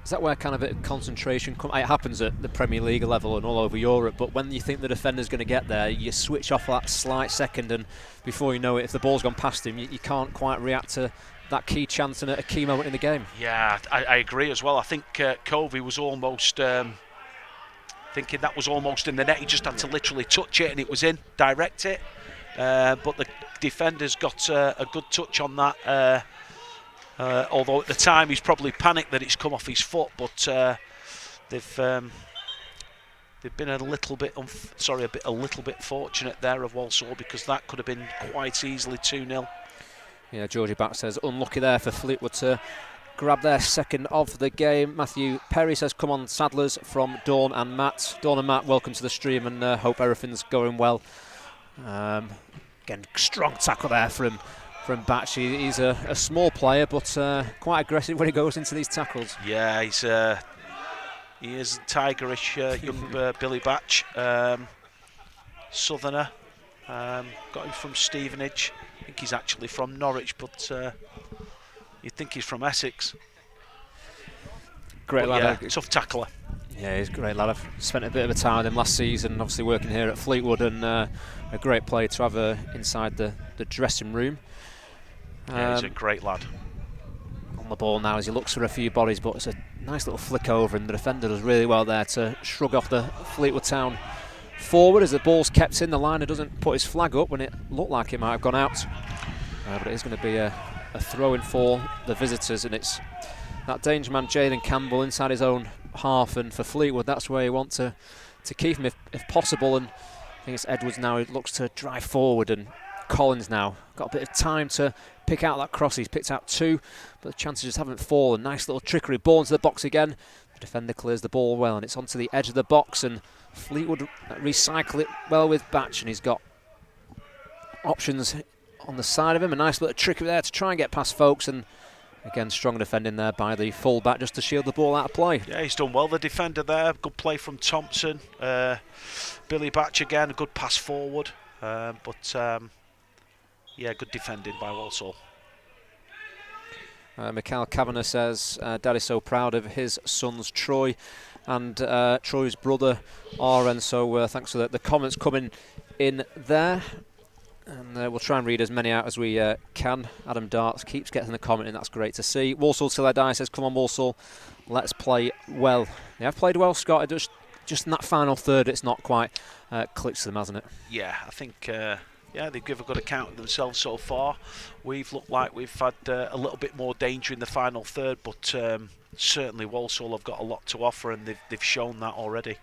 Is that where kind of a concentration comes? It happens at the Premier League level and all over Europe, but when you think the defender's going to get there, you switch off that slight second, and before you know it, if the ball's gone past him, you can't quite react to that key chance and a key moment in the game. Yeah, I agree as well. I think Covey was almost thinking that was almost in the net. He just had to literally touch it and it was in, direct it. But the defender's got a good touch on that. Although at the time he's probably panicked that it's come off his foot, but they've been a little bit fortunate there of Walsall, because that could have been quite easily 2-0. Yeah, Georgie Back says unlucky there for Fleetwood to grab their second of the game. Matthew Perry says come on Saddlers from Dawn and Matt. Dawn and Matt, welcome to the stream, and hope everything's going well. Again, strong tackle there from Batch. He's a small player, but quite aggressive when he goes into these tackles. Yeah, he is tigerish, young Billy Batch. Southerner, got him from Stevenage. I think he's actually from Norwich, but you'd think he's from Essex. Great lad. Yeah, tough tackler. Yeah, he's a great lad. I've spent a bit of a time with him last season, obviously working here at Fleetwood, and a great player to have inside the dressing room. Yeah, he's a great lad. On the ball now as he looks for a few bodies, but it's a nice little flick over, and the defender does really well there to shrug off the Fleetwood Town forward as the ball's kept in. The liner doesn't put his flag up when it looked like it might have gone out, but it is going to be a throw-in for the visitors, and it's that danger man Jayden Campbell inside his own half, and for Fleetwood that's where you want to keep him if possible. And I think it's Edwards now who looks to drive forward, and Collins now got a bit of time to pick out that cross. He's picked out 2, but the chances just haven't fallen. Nice little trickery, ball into the box again. The defender clears the ball well, and it's onto the edge of the box, and Fleetwood recycle it well with Batch, and he's got options on the side of him. A nice little trickery there to try and get past folks, and again strong defending there by the full-back just to shield the ball out of play. Yeah, he's done well, the defender there. Good play from Thompson. Billy Batch again, a good pass forward, yeah, good defending by Walsall. Mikhail Kavanagh says Daddy's so proud of his sons Troy and Troy's brother Aaron, so thanks for the comments coming in there, and we'll try and read as many out as we can. Adam Darts keeps getting the comment in, that's great to see. Walsall Till I Die says come on Walsall, let's play well. They have played well, Scott. Just in that final third it's not quite clicked to them, hasn't it? Yeah, I think yeah, they give a good account of themselves so far. We've looked like we've had a little bit more danger in the final third, but certainly Walsall have got a lot to offer, and they've shown that already.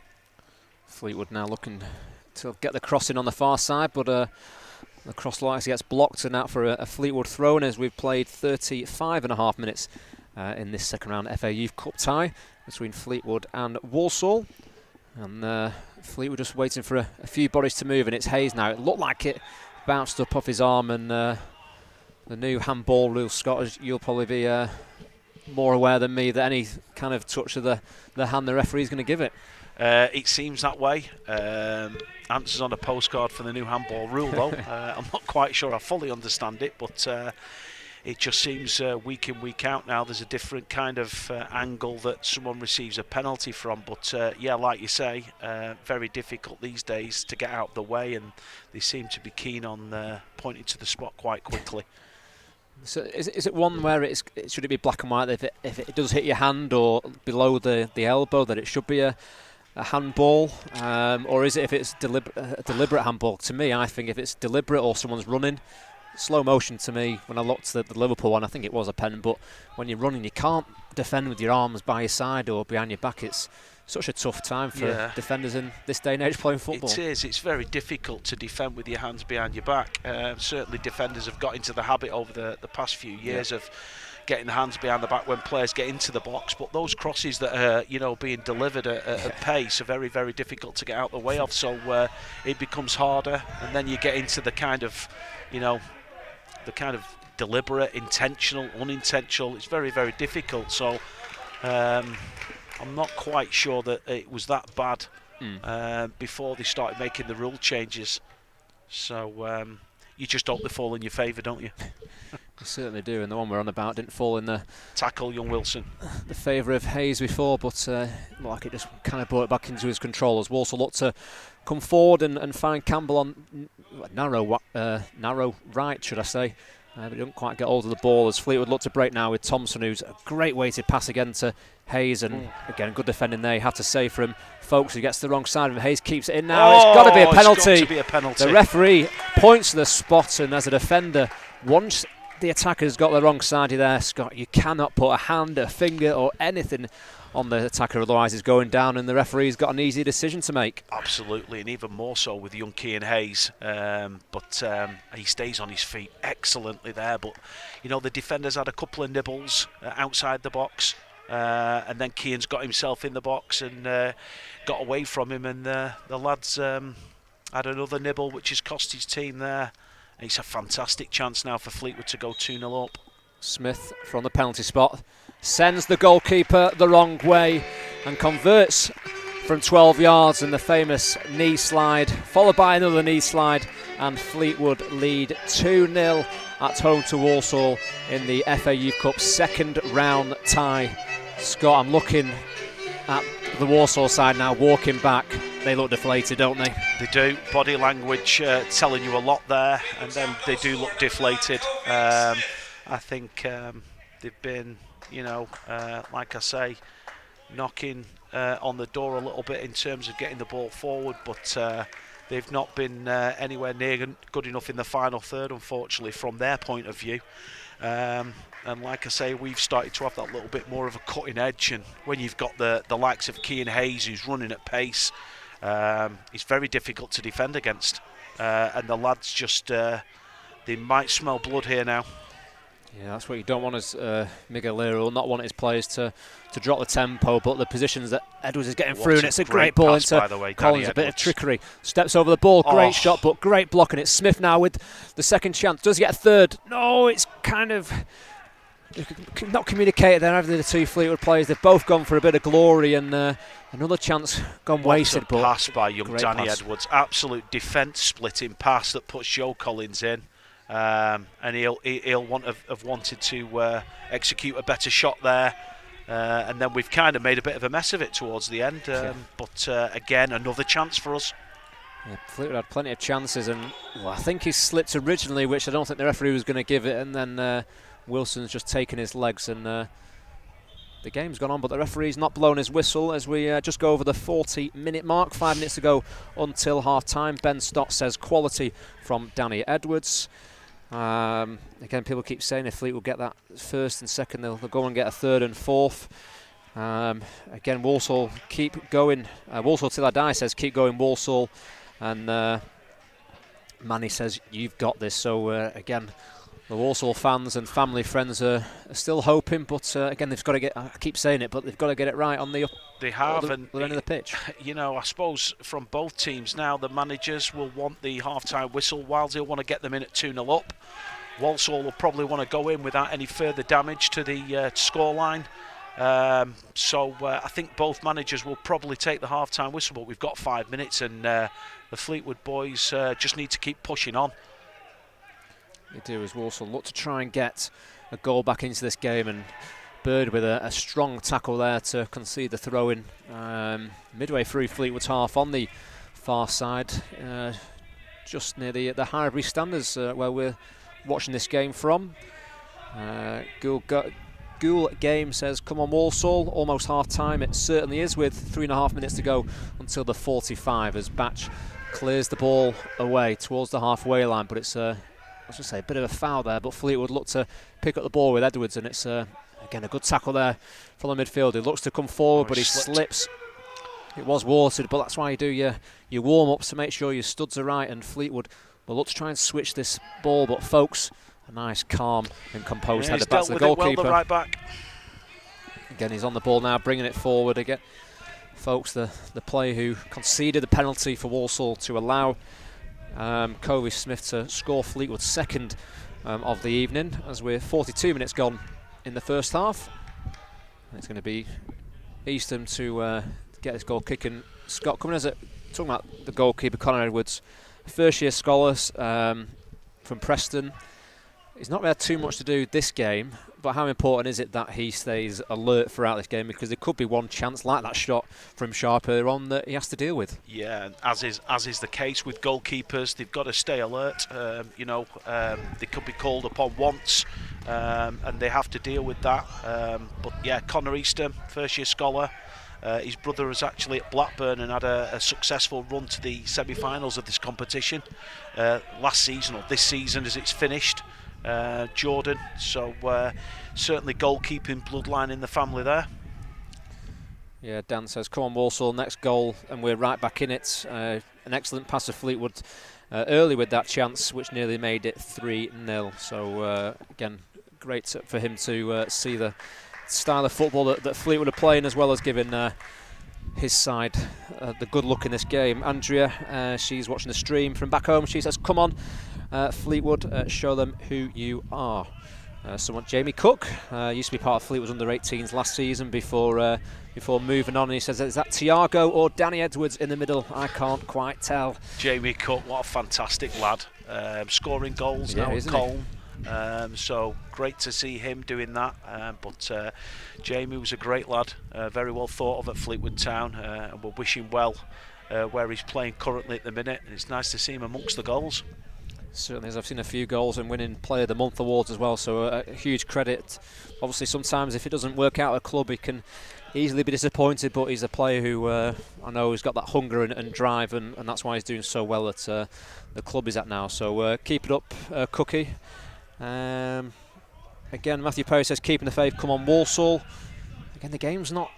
Fleetwood now looking to get the cross in on the far side, but the cross likes gets blocked and out for a Fleetwood throw, and as we've played 35.5 minutes in this second round FA Youth Cup tie between Fleetwood and Walsall. And Fleetwood just waiting for a few bodies to move, and it's Hayes now. It looked like it bounced up off his arm, and the new handball rule, Scott, you'll probably be more aware than me that any kind of touch of the hand the referee is going to give it. It seems that way. Answers on a postcard for the new handball rule, though. I'm not quite sure I fully understand it, but it just seems week in, week out now there's a different kind of angle that someone receives a penalty from. But yeah, like you say, very difficult these days to get out of the way, and they seem to be keen on pointing to the spot quite quickly. So is it one where should it be black and white that if it does hit your hand or below the elbow that it should be a handball, or is it if it's a deliberate handball? To me, I think if it's deliberate or someone's running, slow motion to me, when I looked at the Liverpool one, I think it was a pen, but when you're running you can't defend with your arms by your side or behind your back. It's such a tough time for defenders in this day and age playing football. It is. It's very difficult to defend with your hands behind your back. Certainly defenders have got into the habit over the past few years of getting the hands behind the back when players get into the box, but those crosses that are being delivered at pace are very, very difficult to get out the way of, so it becomes harder, and then you get into the kind of deliberate, intentional, unintentional. It's very, very difficult, so I'm not quite sure that it was that bad before they started making the rule changes, so you just hope they fall in your favour, don't you? You certainly do, and the one we're on about didn't fall in the tackle, young Wilson. The favour of Hayes before, but like it just kind of brought it back into his control as Walsall looked to come forward and find Campbell on narrow right, should I say. But he didn't quite get hold of the ball as Fleetwood looked to break now with Thompson, who's a great weighted pass again to Hayes, and again good defending there. You have to say from Folks, who gets to the wrong side of him. Hayes keeps it in now. It's got to be a penalty. It's got to be a penalty. The referee points to the spot, and as a defender, once the attacker's got the wrong side of there, Scott, you cannot put a hand, a finger or anything on the attacker, otherwise he's going down, and the referee's got an easy decision to make. Absolutely, and even more so with young Cian Hayes, but he stays on his feet excellently there, but the defenders had a couple of nibbles outside the box, and then Cian's got himself in the box and got away from him, and the lads had another nibble which has cost his team there. It's a fantastic chance now for Fleetwood to go 2-0 up. Smith from the penalty spot sends the goalkeeper the wrong way and converts from 12 yards in the famous knee slide, followed by another knee slide, and Fleetwood lead 2-0 at home to Walsall in the FA Youth Cup second round tie. Scott, I'm looking at the Walsall side now, walking back. They look deflated, don't they? They do. Body language telling you a lot there, and then they do look deflated. I think they've been, like I say, knocking on the door a little bit in terms of getting the ball forward, but they've not been anywhere near good enough in the final third, unfortunately, from their point of view. And like I say, we've started to have that little bit more of a cutting edge, and when you've got the likes of Cian Hayes, who's running at pace, it's very difficult to defend against, and the lads just they might smell blood here now. Yeah, that's what you don't want as Miguel will not want his players to drop the tempo, but the positions that Edwards is getting through, and it's a great ball into Collins, a bit of trickery, steps over the ball, great shot, but great block, and it's Smith now with the second chance. Does he get a third? No, it's kind of not communicated there, either the two Fleetwood players. They've both gone for a bit of glory, and another chance gone wasted. But pass by young Danny Edwards, absolute defence splitting pass that puts Joe Collins in. And he'll have wanted to execute a better shot there, and then we've kind of made a bit of a mess of it towards the end, but again another chance for us. Yeah, Fleetwood had plenty of chances, and I think he slipped originally, which I don't think the referee was going to give it, and then Wilson's just taken his legs, and the game's gone on, but the referee's not blown his whistle as we just go over the 40-minute mark. 5 minutes to go until half-time. Ben Stott says quality from Danny Edwards. Again, people keep saying if Fleetwood get that first and second, they'll go and get a third and fourth. Again, Walsall keep going. Walsall till I die says keep going Walsall, and Manny says you've got this. So again, The Walsall fans and family friends are still hoping, but again, they've got to get. I keep saying it, but they've got to get it right on the up. They have, the and end of the pitch. You know, I suppose from both teams now, the managers will want the half-time whistle. Wilesy will want to get them in at 2-0 up. Walsall will probably want to go in without any further damage to the scoreline. So I think both managers will probably take the half-time whistle, but we've got 5 minutes, and the Fleetwood boys just need to keep pushing on. They do, as Walsall look to try and get a goal back into this game, and Bird with a strong tackle there to concede the throw-in midway through Fleetwood's half on the far side, just near the Highbury standards where we're watching this game from. Ghoul Game says, come on Walsall, almost half-time. It certainly is, with 3.5 minutes to go until the 45, as Batch clears the ball away towards the halfway line, but it's I was going to say a bit of a foul there, but Fleetwood look to pick up the ball with Edwards, and it's again a good tackle there from the midfield. He looks to come forward, but he slips. It was watered, but that's why you do your warm-ups to make sure your studs are right, and Fleetwood will look to try and switch this ball, but folks, a nice, calm and composed header back to the goalkeeper. Well, the right back. Again, he's on the ball now, bringing it forward again. Folks, the player who conceded the penalty for Walsall to allow Covey Smith to score Fleetwood's second of the evening, as we're 42 minutes gone in the first half. And it's going to be Eastham to get his goal kicking. Scott, coming as it, talking about the goalkeeper, Conor Edwards, first-year scholar from Preston. He's not had too much to do this game, but how important is it that he stays alert throughout this game, because there could be one chance like that shot from Sharp earlier on that he has to deal with. Yeah, as is the case with goalkeepers, they've got to stay alert. They could be called upon once, and they have to deal with that. But yeah, Conor Eastham, first-year scholar. His brother was actually at Blackburn and had a successful run to the semi-finals of this competition last season, or this season as it's finished. Jordan, so certainly goalkeeping bloodline in the family there. Yeah, Dan says, come on Walsall, next goal, and we're right back in it. An excellent pass of Fleetwood early with that chance, which nearly made it 3-0. So again, great for him to see the style of football that Fleetwood are playing, as well as giving his side the good look in this game. Andrea, she's watching the stream from back home. She says, come on Fleetwood, show them who you are. Someone, Jamie Cook, used to be part of Fleetwood's under-18s last season before moving on, and he says, is that Tiago or Danny Edwards in the middle? I can't quite tell. Jamie Cook, what a fantastic lad, scoring goals now at Colne. So great to see him doing that, but Jamie was a great lad, very well thought of at Fleetwood Town, and we'll wish him well where he's playing currently at the minute, and it's nice to see him amongst the goals. Certainly, as I've seen a few goals and winning Player of the Month awards as well, so a huge credit. Obviously sometimes if it doesn't work out at a club he can easily be disappointed, but he's a player who I know has got that hunger and drive, and that's why he's doing so well at the club he's at now. So keep it up, Cookie. Again, Matthew Perry says, keeping the faith, come on Walsall. Again, the game's not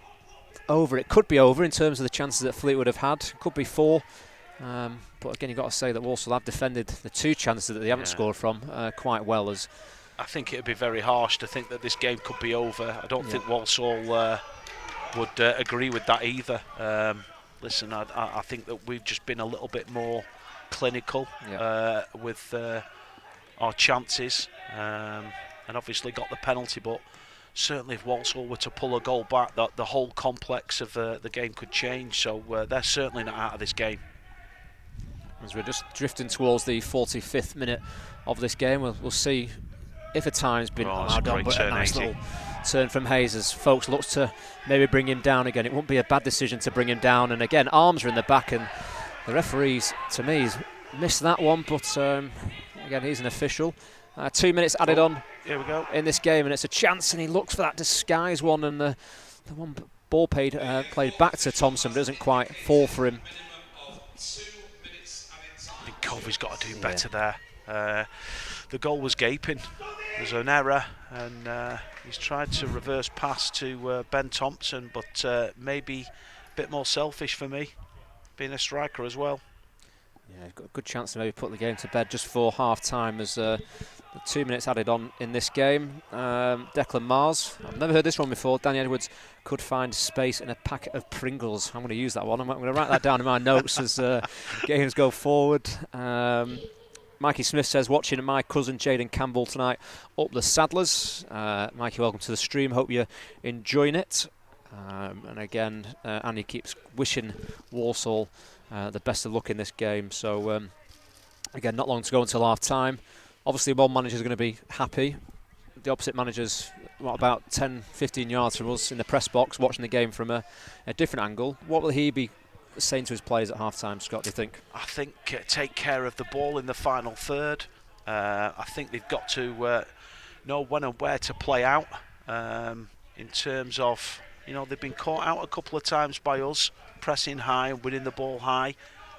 over. It could be over in terms of the chances that Fleetwood have had. Could be 4. But again, you've got to say that Walsall have defended the 2 chances that they haven't scored from quite well. As I think it would be very harsh to think that this game could be over. I don't think Walsall would agree with that either. Listen, I think that we've just been a little bit more clinical with our chances, and obviously got the penalty, but certainly if Walsall were to pull a goal back, the whole complex of the game could change, so they're certainly not out of this game. As we're just drifting towards the 45th minute of this game, we'll see if a time's been allowed on, but a nice little turn from Hayes as folks look to maybe bring him down again. It wouldn't be a bad decision to bring him down, and again, arms are in the back, and the referees, to me, has missed that one, but again, he's an official. 2 minutes added on here we go in this game, and it's a chance, and he looks for that disguise one, and the one ball played back to Thompson, but doesn't quite fall for him. I think Covey's got to do better there. The goal was gaping. There's an error, and he's tried to reverse pass to Ben Thompson, but maybe a bit more selfish for me, being a striker as well. Yeah, got a good chance to maybe put the game to bed just for half-time as the 2 minutes added on in this game. Declan Mars, I've never heard this one before. Danny Edwards could find space in a packet of Pringles. I'm going to use that one. I'm going to write that down in my notes as games go forward. Mikey Smith says, watching my cousin Jaden Campbell tonight up the Saddlers. Mikey, welcome to the stream. Hope you're enjoying it. And again, Andy keeps wishing Walsall the best of luck in this game. So again, not long to go until half time. Obviously one manager's going to be happy. The opposite manager's about 10-15 yards from us in the press box watching the game from a different angle. What will he be saying to his players at half time, Scott, do you think? I think take care of the ball in the final third. I think they've got to know when and where to play out in terms of, you know, they've been caught out a couple of times by us pressing high and winning the ball high,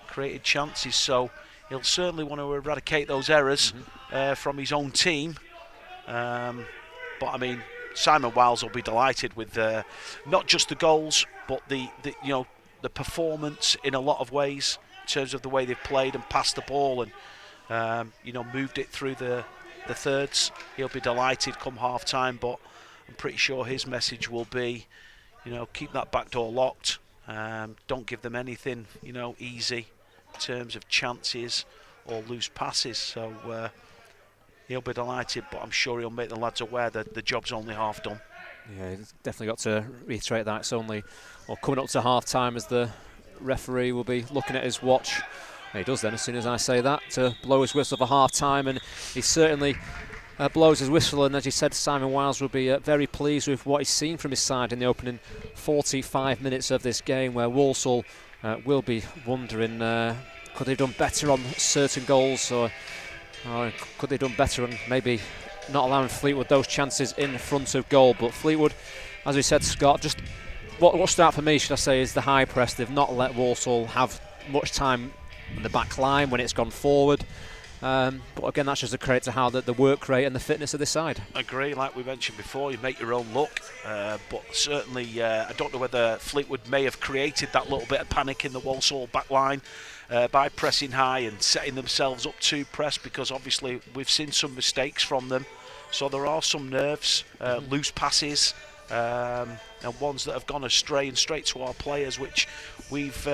created chances, so he'll certainly want to eradicate those errors from his own team. But I mean, Simon Wiles will be delighted with not just the goals, but the you know, the performance in a lot of ways in terms of the way they've played and passed the ball and you know, moved it through the thirds. He'll be delighted come half time, but I'm pretty sure his message will be, you know, keep that back door locked. Don't give them anything, you know, easy in terms of chances or loose passes. So he'll be delighted, but I'm sure he'll make the lads aware that the job's only half done. Yeah, he's definitely got to reiterate that. It's only coming up to half time as the referee will be looking at his watch. And he does then, as soon as I say that, to blow his whistle for half time, and he certainly blows his whistle. And as you said, Simon Wiles will be very pleased with what he's seen from his side in the opening 45 minutes of this game, where Walsall will be wondering, could they have done better on certain goals, or could they have done better on maybe not allowing Fleetwood those chances in front of goal. But Fleetwood, as we said, Scott, just what stood out for me, should I say, is the high press. They've not let Walsall have much time in the back line when it's gone forward. But again, that's just a credit to how the work rate and the fitness of this side. Agree, like we mentioned before, you make your own luck. But certainly, I don't know whether Fleetwood may have created that little bit of panic in the Walsall back line by pressing high and setting themselves up to press, because obviously we've seen some mistakes from them. So there are some nerves, loose passes, and ones that have gone astray and straight to our players, which we've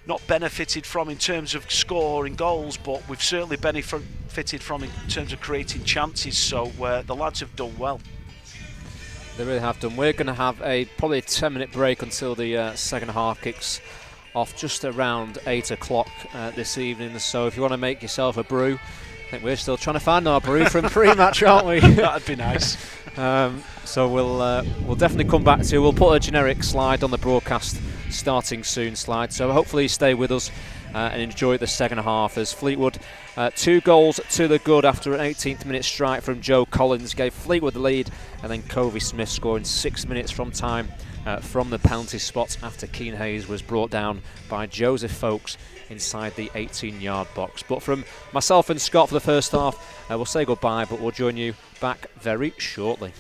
not benefited from in terms of scoring goals, but we've certainly benefited from in terms of creating chances. So the lads have done well. They really have done. We're going to have probably a 10-minute break until the second half kicks off just around 8 o'clock this evening. So if you want to make yourself a brew, I think we're still trying to find our brew from pre-match, aren't we? That'd be nice. So we'll definitely come back to. We'll put a generic slide on the broadcast starting soon slide. So hopefully you stay with us and enjoy the second half, as Fleetwood 2 goals to the good after an 18th minute strike from Joe Collins gave Fleetwood the lead, and then Covey Smith scoring 6 minutes from time from the penalty spot after Keane Hayes was brought down by Joseph Folkes inside the 18-yard box. But from myself and Scott for the first half, we'll say goodbye, but we'll join you back very shortly.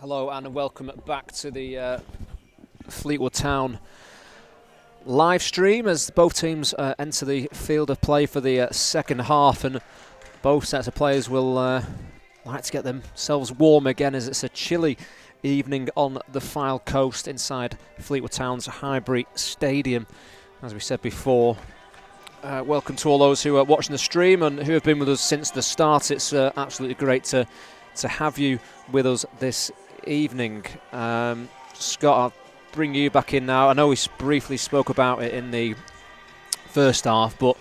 Hello and welcome back to the Fleetwood Town live stream as both teams enter the field of play for the second half, and both sets of players will like to get themselves warm again as it's a chilly evening on the Fylde coast inside Fleetwood Town's Highbury Stadium. As we said before, welcome to all those who are watching the stream and who have been with us since the start. It's absolutely great to have you with us this evening. Scott, I'll bring you back in now. I know we briefly spoke about it in the first half, but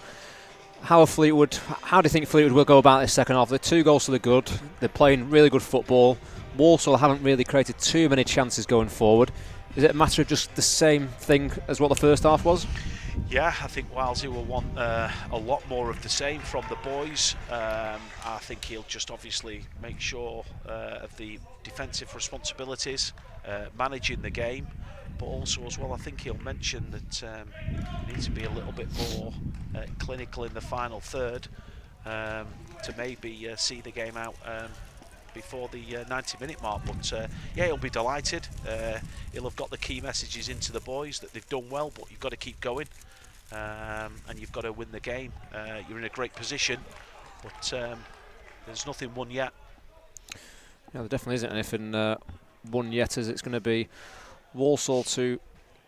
how do you think Fleetwood will go about this second half? They're 2 goals to the good. They're playing really good football. Walsall haven't really created too many chances going forward. Is it a matter of just the same thing as what the first half was? Yeah, I think Walsall will want a lot more of the same from the boys. I think he'll just obviously make sure of the defensive responsibilities, managing the game, but also as well I think he'll mention that he needs to be a little bit more clinical in the final third to maybe see the game out before the 90-minute mark. But yeah, he'll be delighted. He'll have got the key messages into the boys that they've done well, but you've got to keep going and you've got to win the game. You're in a great position, but there's nothing won yet. Yeah, there definitely isn't anything won yet, as it's going to be Walsall to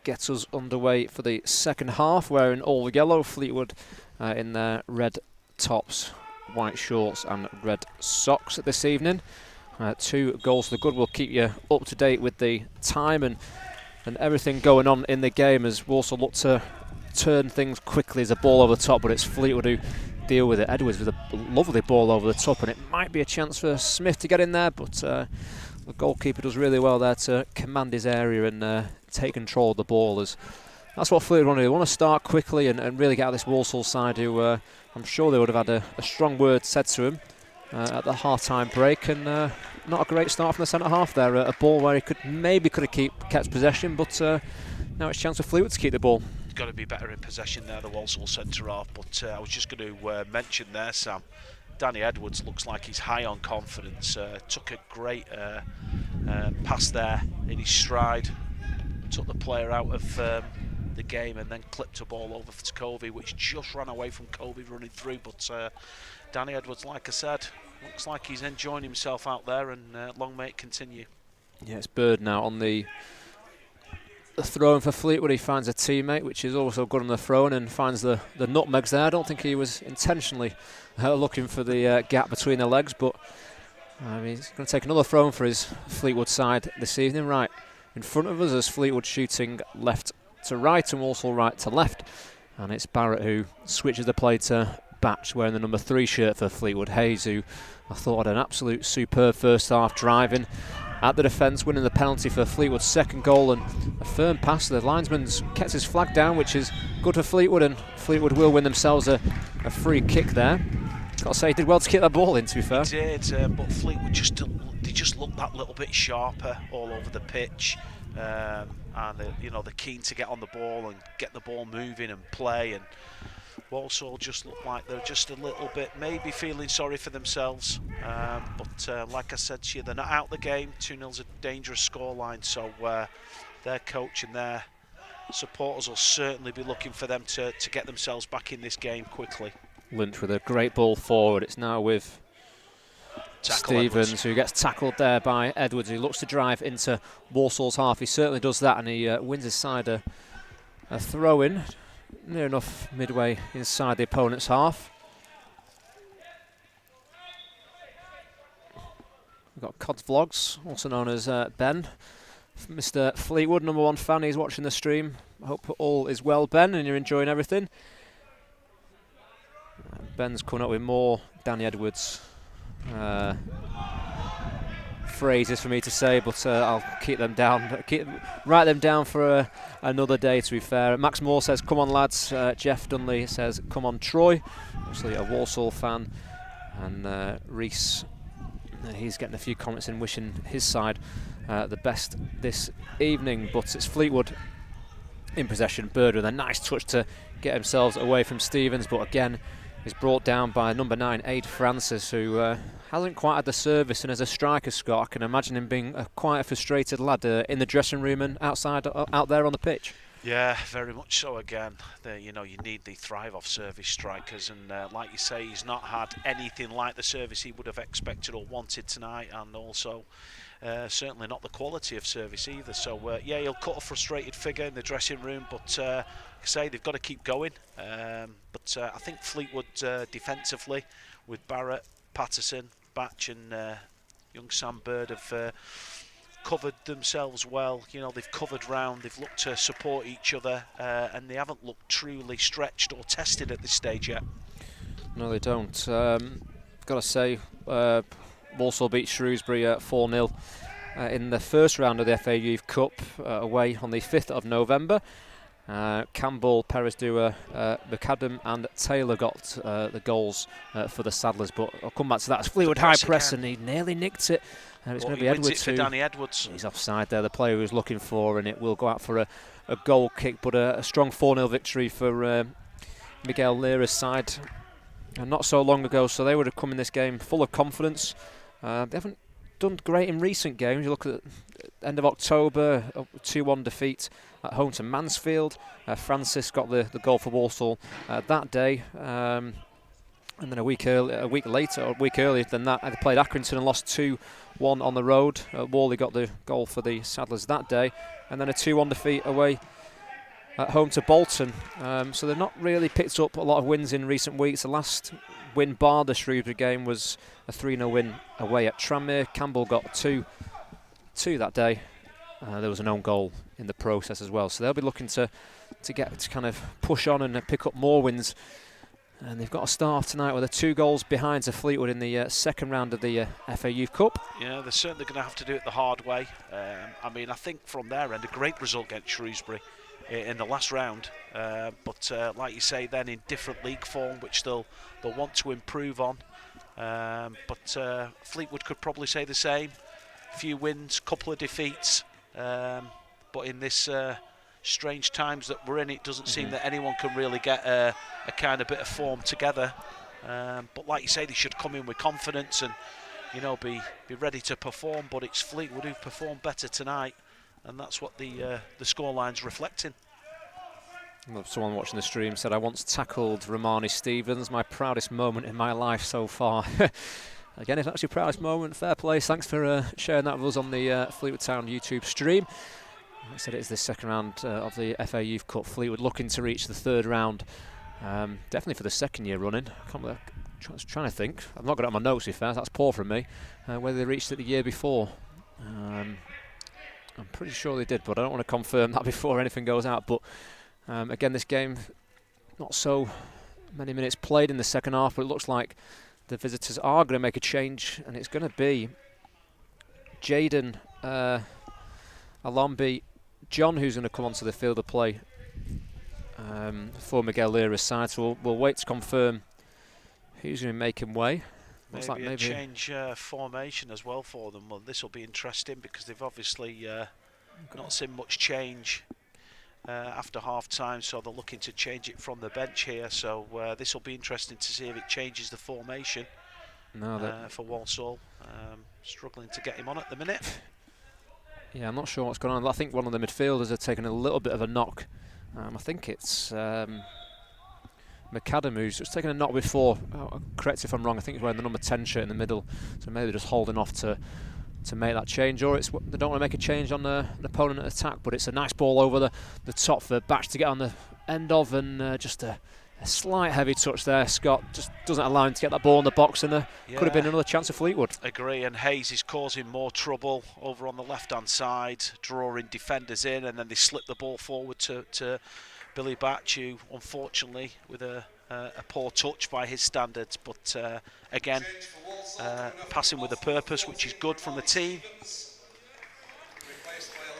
get us underway for the second half, wearing all yellow. Fleetwood in their red tops, white shorts and red socks this evening. 2 goals to the good. We'll keep you up to date with the time and everything going on in the game as Walsall look to turn things quickly as a ball over the top, but it's Fleetwood who deal with it. Edwards with a lovely ball over the top, and it might be a chance for Smith to get in there, but the goalkeeper does really well there to command his area and take control of the ball. As that's what Fleetwood want to do. They want to start quickly and really get out this Walsall side, who I'm sure they would have had a strong word said to him at the half-time break, and not a great start from the centre half there. A ball where he could have kept possession, but now it's a chance for Fleetwood to keep the ball. Got to be better in possession there, the Walsall centre half. But I was just going to mention there, Sam, Danny Edwards looks like he's high on confidence. Took a great pass there in his stride, took the player out of the game, and then clipped a ball over for Covey, which just ran away from Covey running through. But Danny Edwards, like I said, looks like he's enjoying himself out there, and long may it continue. Yeah, it's Bird now on the throw-in for Fleetwood. He finds a teammate, which is also good on the throw-in, and finds the nutmegs there. I don't think he was intentionally looking for the gap between the legs, but he's going to take another throw-in for his Fleetwood side this evening. Right in front of us as Fleetwood shooting left to right and Walsall right to left, and it's Barrett who switches the play to Batch, wearing the number 3 shirt for Fleetwood. Hayes, who I thought had an absolute superb first half, driving at the defence, winning the penalty for Fleetwood's second goal, and a firm pass. The linesman's kept his flag down, which is good for Fleetwood, and Fleetwood will win themselves a free kick there. Got to say, he did well to kick that ball in, to be fair. He did, but Fleetwood just looked that little bit sharper all over the pitch, and they're keen to get on the ball and get the ball moving and play. And Walsall just look like they're just a little bit maybe feeling sorry for themselves, but like I said to you, they're not out the game. 2-0's a dangerous scoreline, so their coach and their supporters will certainly be looking for them to get themselves back in this game quickly. Lynch with a great ball forward. It's now with Stevens, Edwards, who gets tackled there by Edwards, who looks to drive into Walsall's half. He certainly does that, and he wins his side a throw-in near enough midway inside the opponent's half. We've got Cods Vlogs, also known as Ben, Mr. Fleetwood, #1 fan. He's watching the stream. I hope all is well, Ben, and you're enjoying everything. Ben's coming up with more Danny Edwards phrases for me to say, but I'll keep them down. Write them down for another day, to be fair. Max Moore says, come on lads. Jeff Dunley says, come on Troy. Obviously a Walsall fan. And Reese, he's getting a few comments in, wishing his side the best this evening. But it's Fleetwood in possession. Bird with a nice touch to get themselves away from Stevens, but again is brought down by number 9, Aid Francis, who hasn't quite had the service, and as a striker, Scott, I can imagine him being quite a frustrated lad in the dressing room and outside, out there on the pitch. Yeah, very much so. Again, you need the thrive off service strikers, and like you say, he's not had anything like the service he would have expected or wanted tonight, and also certainly not the quality of service either. So yeah, he'll cut a frustrated figure in the dressing room, but like I say, they've got to keep going. But I think Fleetwood defensively, with Barrett, Patterson, Batch and young Sam Bird have covered themselves well. They've covered round, they've looked to support each other, and they haven't looked truly stretched or tested at this stage yet. No, they don't. Got to say, Walsall beat Shrewsbury 4-0 in the first round of the FA Youth Cup away on the 5th of November. Campbell, Perez-Dua, McAdam and Taylor got the goals for the Saddlers, but I'll come back to that. It's Fleetwood high press and he nearly nicked it. And it's going to be Edwards for Danny Edwards. He's offside there, the player he was looking for, and it will go out for a goal kick, but a strong 4-0 victory for Miguel Lira's side not so long ago, so they would have come in this game full of confidence. They haven't done great in recent games. You look at the end of October, 2-1 defeat at home to Mansfield. Francis got the goal for Walsall that day. And then a week earlier than that, they played Accrington and lost 2-1 on the road. Worley got the goal for the Saddlers that day, and then a 2-1 defeat away at home to Bolton. So they've not really picked up a lot of wins in recent weeks. The last win bar the Shrewsbury game was a 3-0 win away at Tranmere. Campbell got 2 that day. There was an own goal in the process as well. So they'll be looking to kind of push on and pick up more wins. And they've got a start tonight with 2 goals behind to Fleetwood in the second round of the FA Youth Cup. Yeah, they're certainly going to have to do it the hard way. I think from their end, a great result against Shrewsbury in the last round. But like you say, then in different league form, which they'll want to improve on. But Fleetwood could probably say the same. A few wins, couple of defeats. But in this strange times that we're in, it doesn't seem that anyone can really get a kind of bit of form together. But like you say, they should come in with confidence and be ready to perform. But it's Fleetwood who've performed better tonight, and that's what the scoreline's reflecting. Someone watching the stream said, I once tackled Romani Stevens, my proudest moment in my life so far. Again, if that's your proudest moment, fair play. Thanks for sharing that with us on the Fleetwood Town YouTube stream. Like I said, it is the second round of the FA Youth Cup. Fleetwood looking to reach the third round, definitely for the second year running. I was trying to think. I've not got it on my notes, if that's poor from me. Whether they reached it the year before. I'm pretty sure they did, but I don't want to confirm that before anything goes out. But again, this game, not so many minutes played in the second half, but it looks like the visitors are going to make a change, and it's going to be Jaden Alombi John who's going to come onto the field of play for Miguel Lira's side. So we'll wait to confirm who's going to be making way. Maybe a change formation as well for them. Well, this will be interesting because they've obviously not seen much change after half time, so they're looking to change it from the bench here. So this will be interesting to see if it changes the formation for Walsall. Struggling to get him on at the minute. Yeah, I'm not sure what's going on. I think one of the midfielders have taken a little bit of a knock. I think it's McAdam who's just taken a knock before. Correct if I'm wrong, I think he's wearing the number 10 shirt in the middle, so maybe they're just holding off to make that change, or they don't want to make a change on an opponent attack, but it's a nice ball over the top for Batch to get on the end of, and just a slight heavy touch there. Scott just doesn't allow him to get that ball in the box, and there could have been another chance of Fleetwood. Agree, and Hayes is causing more trouble over on the left-hand side, drawing defenders in, and then they slip the ball forward to Billy Batch, who unfortunately, with a poor touch by his standards, but again, passing with a purpose, which is good from the team.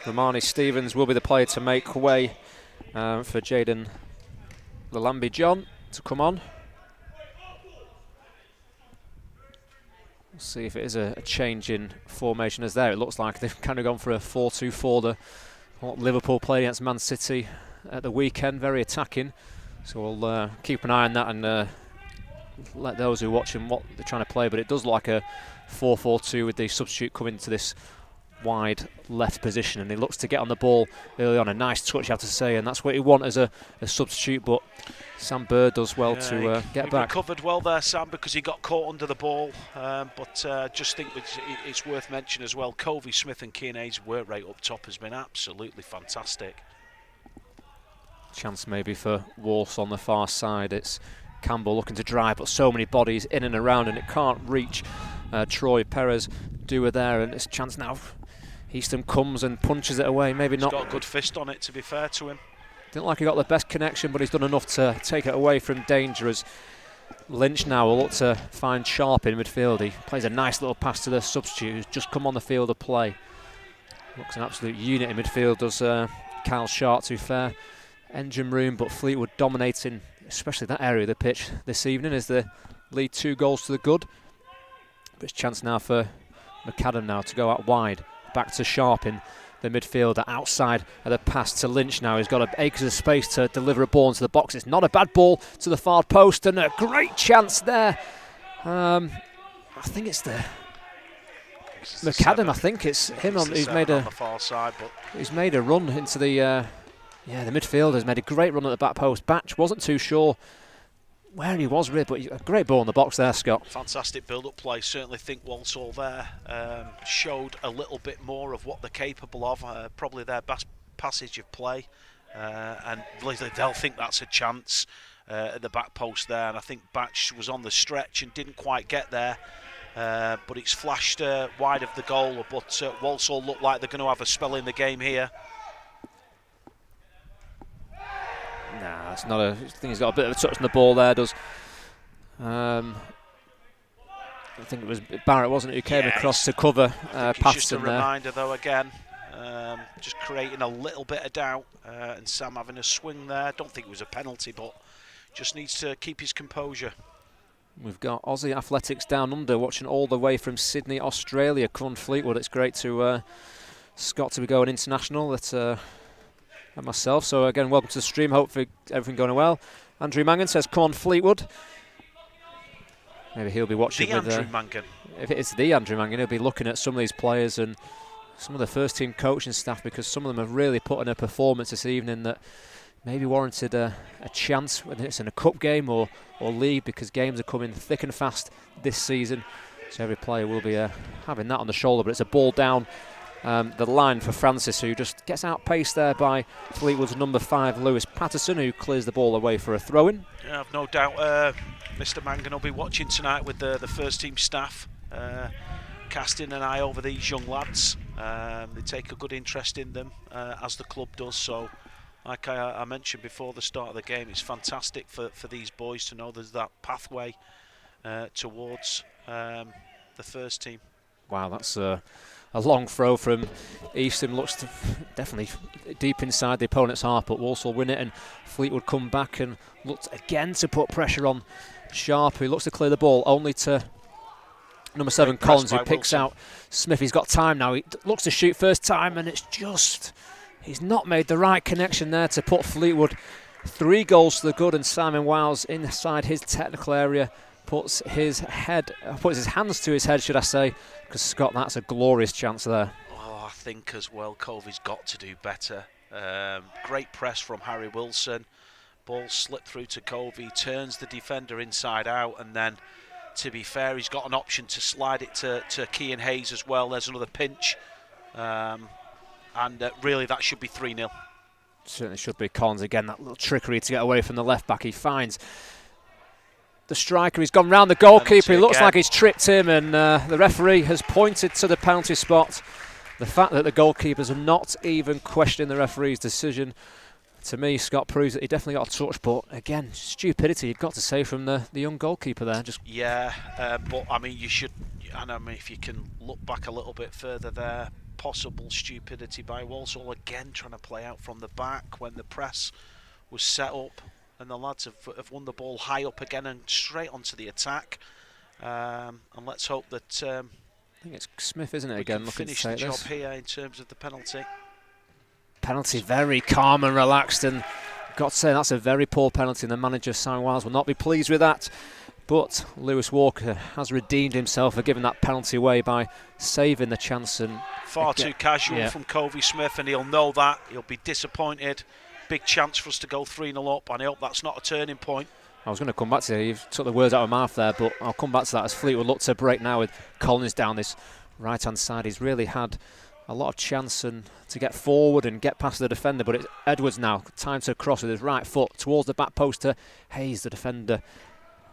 Romani Stevens will be the player to make way for Jaden Lalambi John to come on. We'll see if it is a change in formation as there. It looks like they've kind of gone for a 4-2-4, what Liverpool played against Man City at the weekend, very attacking. So we'll keep an eye on that and let those who are watching what they're trying to play, but it does look like a 4-4-2 with the substitute coming to this wide left position, and he looks to get on the ball early on. A nice touch, you have to say, and that's what you want as a substitute, but Sam Bird does well to get back. He recovered well there, Sam, because he got caught under the ball, but just think it's worth mentioning as well, Covey, Smith and Cian Hayes' work rate up top has been absolutely fantastic. Chance maybe for Walsall on the far side. It's Campbell looking to drive, but so many bodies in and around, and it can't reach Troy. Perez do there, and it's a chance now. Eastham comes and punches it away. Maybe not. He's got a good fist on it, to be fair to him. Didn't like he got the best connection, but he's done enough to take it away from danger. As Lynch now will look to find Sharp in midfield. He plays a nice little pass to the substitute who's just come on the field of play. Looks an absolute unit in midfield, does Kyle Sharp, to be fair. Engine room, but Fleetwood dominating, especially that area of the pitch this evening, as they lead 2 goals to the good. But it's a chance now for McAdam now to go out wide. Back to Sharp in the midfielder, outside of the pass to Lynch now. He's got acres of space to deliver a ball into the box. It's not a bad ball to the far post, and a great chance there. I think it's the McAdam. I think it's him on. He's made on the far side, but he's made a run into the the midfielder's made a great run at the back post. Batch wasn't too sure where he was, really, but a great ball in the box there, Scott. Fantastic build-up play. Certainly think Walsall there showed a little bit more of what they're capable of. Probably their best passage of play, and they'll think that's a chance at the back post there. And I think Batch was on the stretch and didn't quite get there, but it's flashed wide of the goal. But Walsall look like they're going to have a spell in the game here. Nah, it's not a. I think he's got a bit of a touch on the ball there. Does I think it was Barrett, wasn't it, who came across to cover past just him a there. reminder though, again, just creating a little bit of doubt, and Sam having a swing there. Don't think it was a penalty, but just needs to keep his composure. We've got Aussie Athletics Down Under watching all the way from Sydney, Australia. Come on, Fleetwood. It's great to Scott to be going international. That's and myself. So again, welcome to the stream. Hopefully everything going well. Andrew Mangan says, "Come on, Fleetwood." Maybe he'll be watching the with Andrew Mangan. If it's the Andrew Mangan, he'll be looking at some of these players and some of the first team coaching staff, because some of them have really put in a performance this evening that maybe warranted a chance, whether it's in a cup game or league, because games are coming thick and fast this season. So every player will be having that on the shoulder, but it's a ball down the line for Francis, who just gets outpaced there by Fleetwood's number 5, Lewis Patterson, who clears the ball away for a throw-in. Yeah, I've no doubt Mr. Mangan will be watching tonight with the first team staff, casting an eye over these young lads. They take a good interest in them, as the club does. So, like I mentioned before the start of the game, it's fantastic for these boys to know there's that pathway towards the first team. Wow, that's a long throw from Eastham. Looks to definitely deep inside the opponent's half, but Walsall win it, and Fleetwood come back and looked again to put pressure on Sharp, who looks to clear the ball, only to number 7 Collins, who picks out Smith. He's got time now. He looks to shoot first time, and it's just, he's not made the right connection there to put Fleetwood 3 goals to the good, and Simon Wiles inside his technical area puts his hands to his head, should I say, because Scott, that's a glorious chance there. Oh, I think as well Covey's got to do better. Great press from Harry Wilson. Ball slipped through to Covey, turns the defender inside out, and then, to be fair, he's got an option to slide it to Cian Hayes as well. There's another pinch, and really that should be 3-0. Certainly should be. Collins again, that little trickery to get away from the left back. He finds the striker. He's gone round the goalkeeper. He looks like he's tripped him, and the referee has pointed to the penalty spot. The fact that the goalkeepers are not even questioning the referee's decision, to me, Scott, proves that he definitely got a touch. But again, stupidity, you've got to say, from the young goalkeeper there. But I mean, you should. And I mean, if you can look back a little bit further there, possible stupidity by Walsall again, trying to play out from the back when the press was set up. And the lads have won the ball high up again and straight onto the attack. And let's hope that I think it's Smith, isn't it? Again, looking to finish the job here in terms of the penalty. Penalty, very calm and relaxed, and got to say that's a very poor penalty. And the manager, Simon Wiles, will not be pleased with that. But Lewis Walker has redeemed himself for giving that penalty away by saving the chance. And far too casual from Covey Smith, and he'll know that. He'll be disappointed. Big chance for us to go 3-0 up, and I hope that's not a turning point. I was going to come back to you. You've took the words out of my mouth there, but I'll come back to that as Fleetwood look to break now with Collins down this right-hand side. He's really had a lot of chance and to get forward and get past the defender, but it's Edwards now. Time to cross with his right foot towards the back post to Hayes, the defender.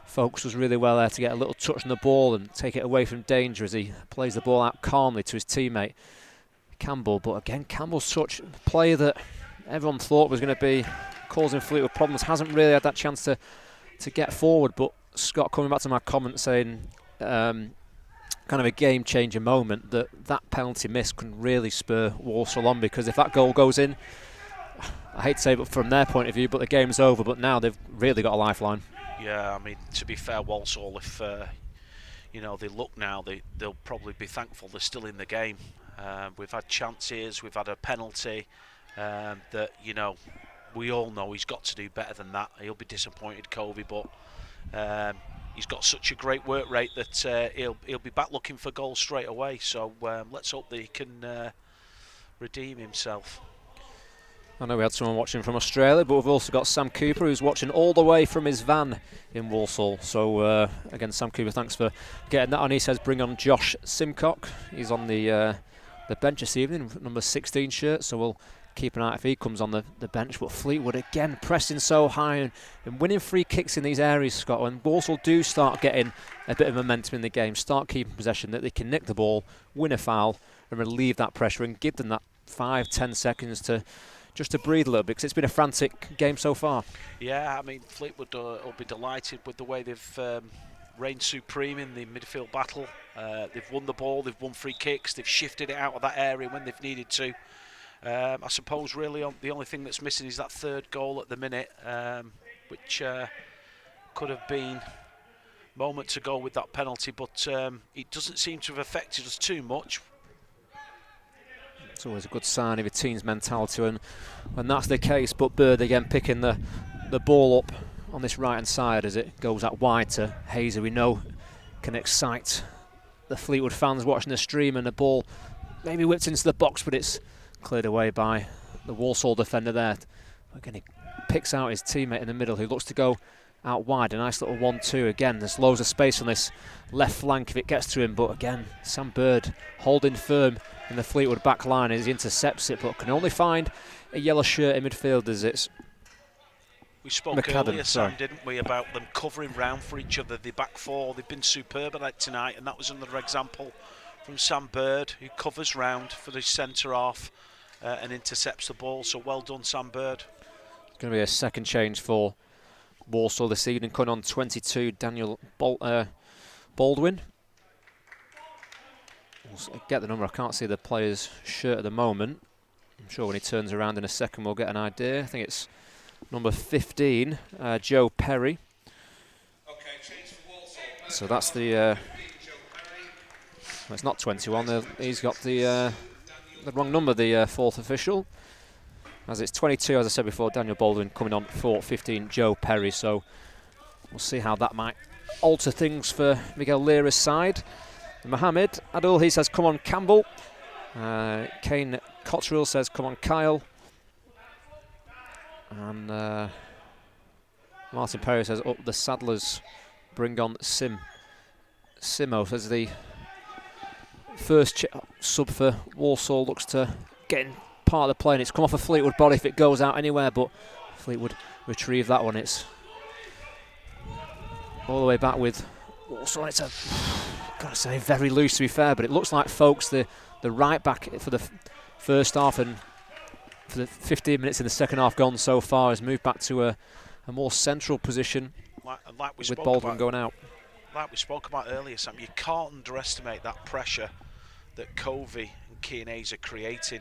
Folks was really well there to get a little touch on the ball and take it away from danger as he plays the ball out calmly to his teammate Campbell. But again, Campbell's such a player that everyone thought was going to be causing Fleetwood problems. Hasn't really had that chance to get forward. But Scott, coming back to my comment saying kind of a game-changer moment, that penalty miss can really spur Walsall on, because if that goal goes in, I hate to say it, but from their point of view, but the game's over. But now they've really got a lifeline. Yeah, I mean, to be fair, Walsall, if they look now, they'll probably be thankful they're still in the game. We've had chances, we've had a penalty that we all know he's got to do better than that. He'll be disappointed, Covey, but he's got such a great work rate that he'll be back looking for goals straight away. So let's hope that he can redeem himself. I know we had someone watching from Australia, but we've also got Sam Cooper, who's watching all the way from his van in Walsall. So again, Sam Cooper, thanks for getting that on. He says bring on Josh Simcock. He's on the bench this evening, number 16 shirt, so we'll keep an eye if he comes on the bench. But Fleetwood again pressing so high and winning free kicks in these areas, Scott. When Walsall do start getting a bit of momentum in the game, start keeping possession, that they can nick the ball, win a foul and relieve that pressure and give them that 5-10 seconds to breathe a little bit, because it's been a frantic game so far. Yeah, I mean, Fleetwood will be delighted with the way they've reigned supreme in the midfield battle. They've won the ball, they've won free kicks, they've shifted it out of that area when they've needed to. I suppose really the only thing that's missing is that third goal at the minute, which could have been moments ago with that penalty, but it doesn't seem to have affected us too much. It's always a good sign of a team's mentality when that's the case. But Bird again picking the ball up on this right hand side as it goes out wide to Hayes, who we know can excite the Fleetwood fans watching the stream, and the ball maybe whipped into the box, but it's cleared away by the Walsall defender there. Again, he picks out his teammate in the middle who looks to go out wide. A nice little 1-2 again. There's loads of space on this left flank if it gets to him, but again, Sam Bird holding firm in the Fleetwood back line as he intercepts it, but can only find a yellow shirt in midfield as it's We spoke McAdam, earlier, Sam, didn't we, about them covering round for each other, the back four. They've been superb at it tonight, and that was another example from Sam Bird, who covers round for the centre half and intercepts the ball. So well done, Sam Bird. It's going to be a second change for Walsall this evening, coming on 22, Daniel Baldwin. We'll get the number, I can't see the player's shirt at the moment. I'm sure when he turns around in a second we'll get an idea. I think it's number 15, Joe Perry. So that's the... well, it's not 21, he's got the wrong number, the fourth official. As it's 22, as I said before, Daniel Baldwin coming on for 15, Joe Perry. So we'll see how that might alter things for Miguel Lira's side. Mohamed Adul, he says, come on Campbell. Kane Cotterill says, come on Kyle. And Martin Perry says, up the Saddlers, bring on Simo. Says the first sub for Walsall looks to get in part of the play, and it's come off a Fleetwood body if it goes out anywhere, but Fleetwood retrieve that one. It's all the way back with Walsall. It's gotta say, very loose to be fair, but it looks like Folks, the right back for the first half and for the 15 minutes in the second half gone so far, has moved back to a more central position with Baldwin going out. Like we spoke about earlier, Sam, you can't underestimate that pressure that Covey and Keane Hayes are creating.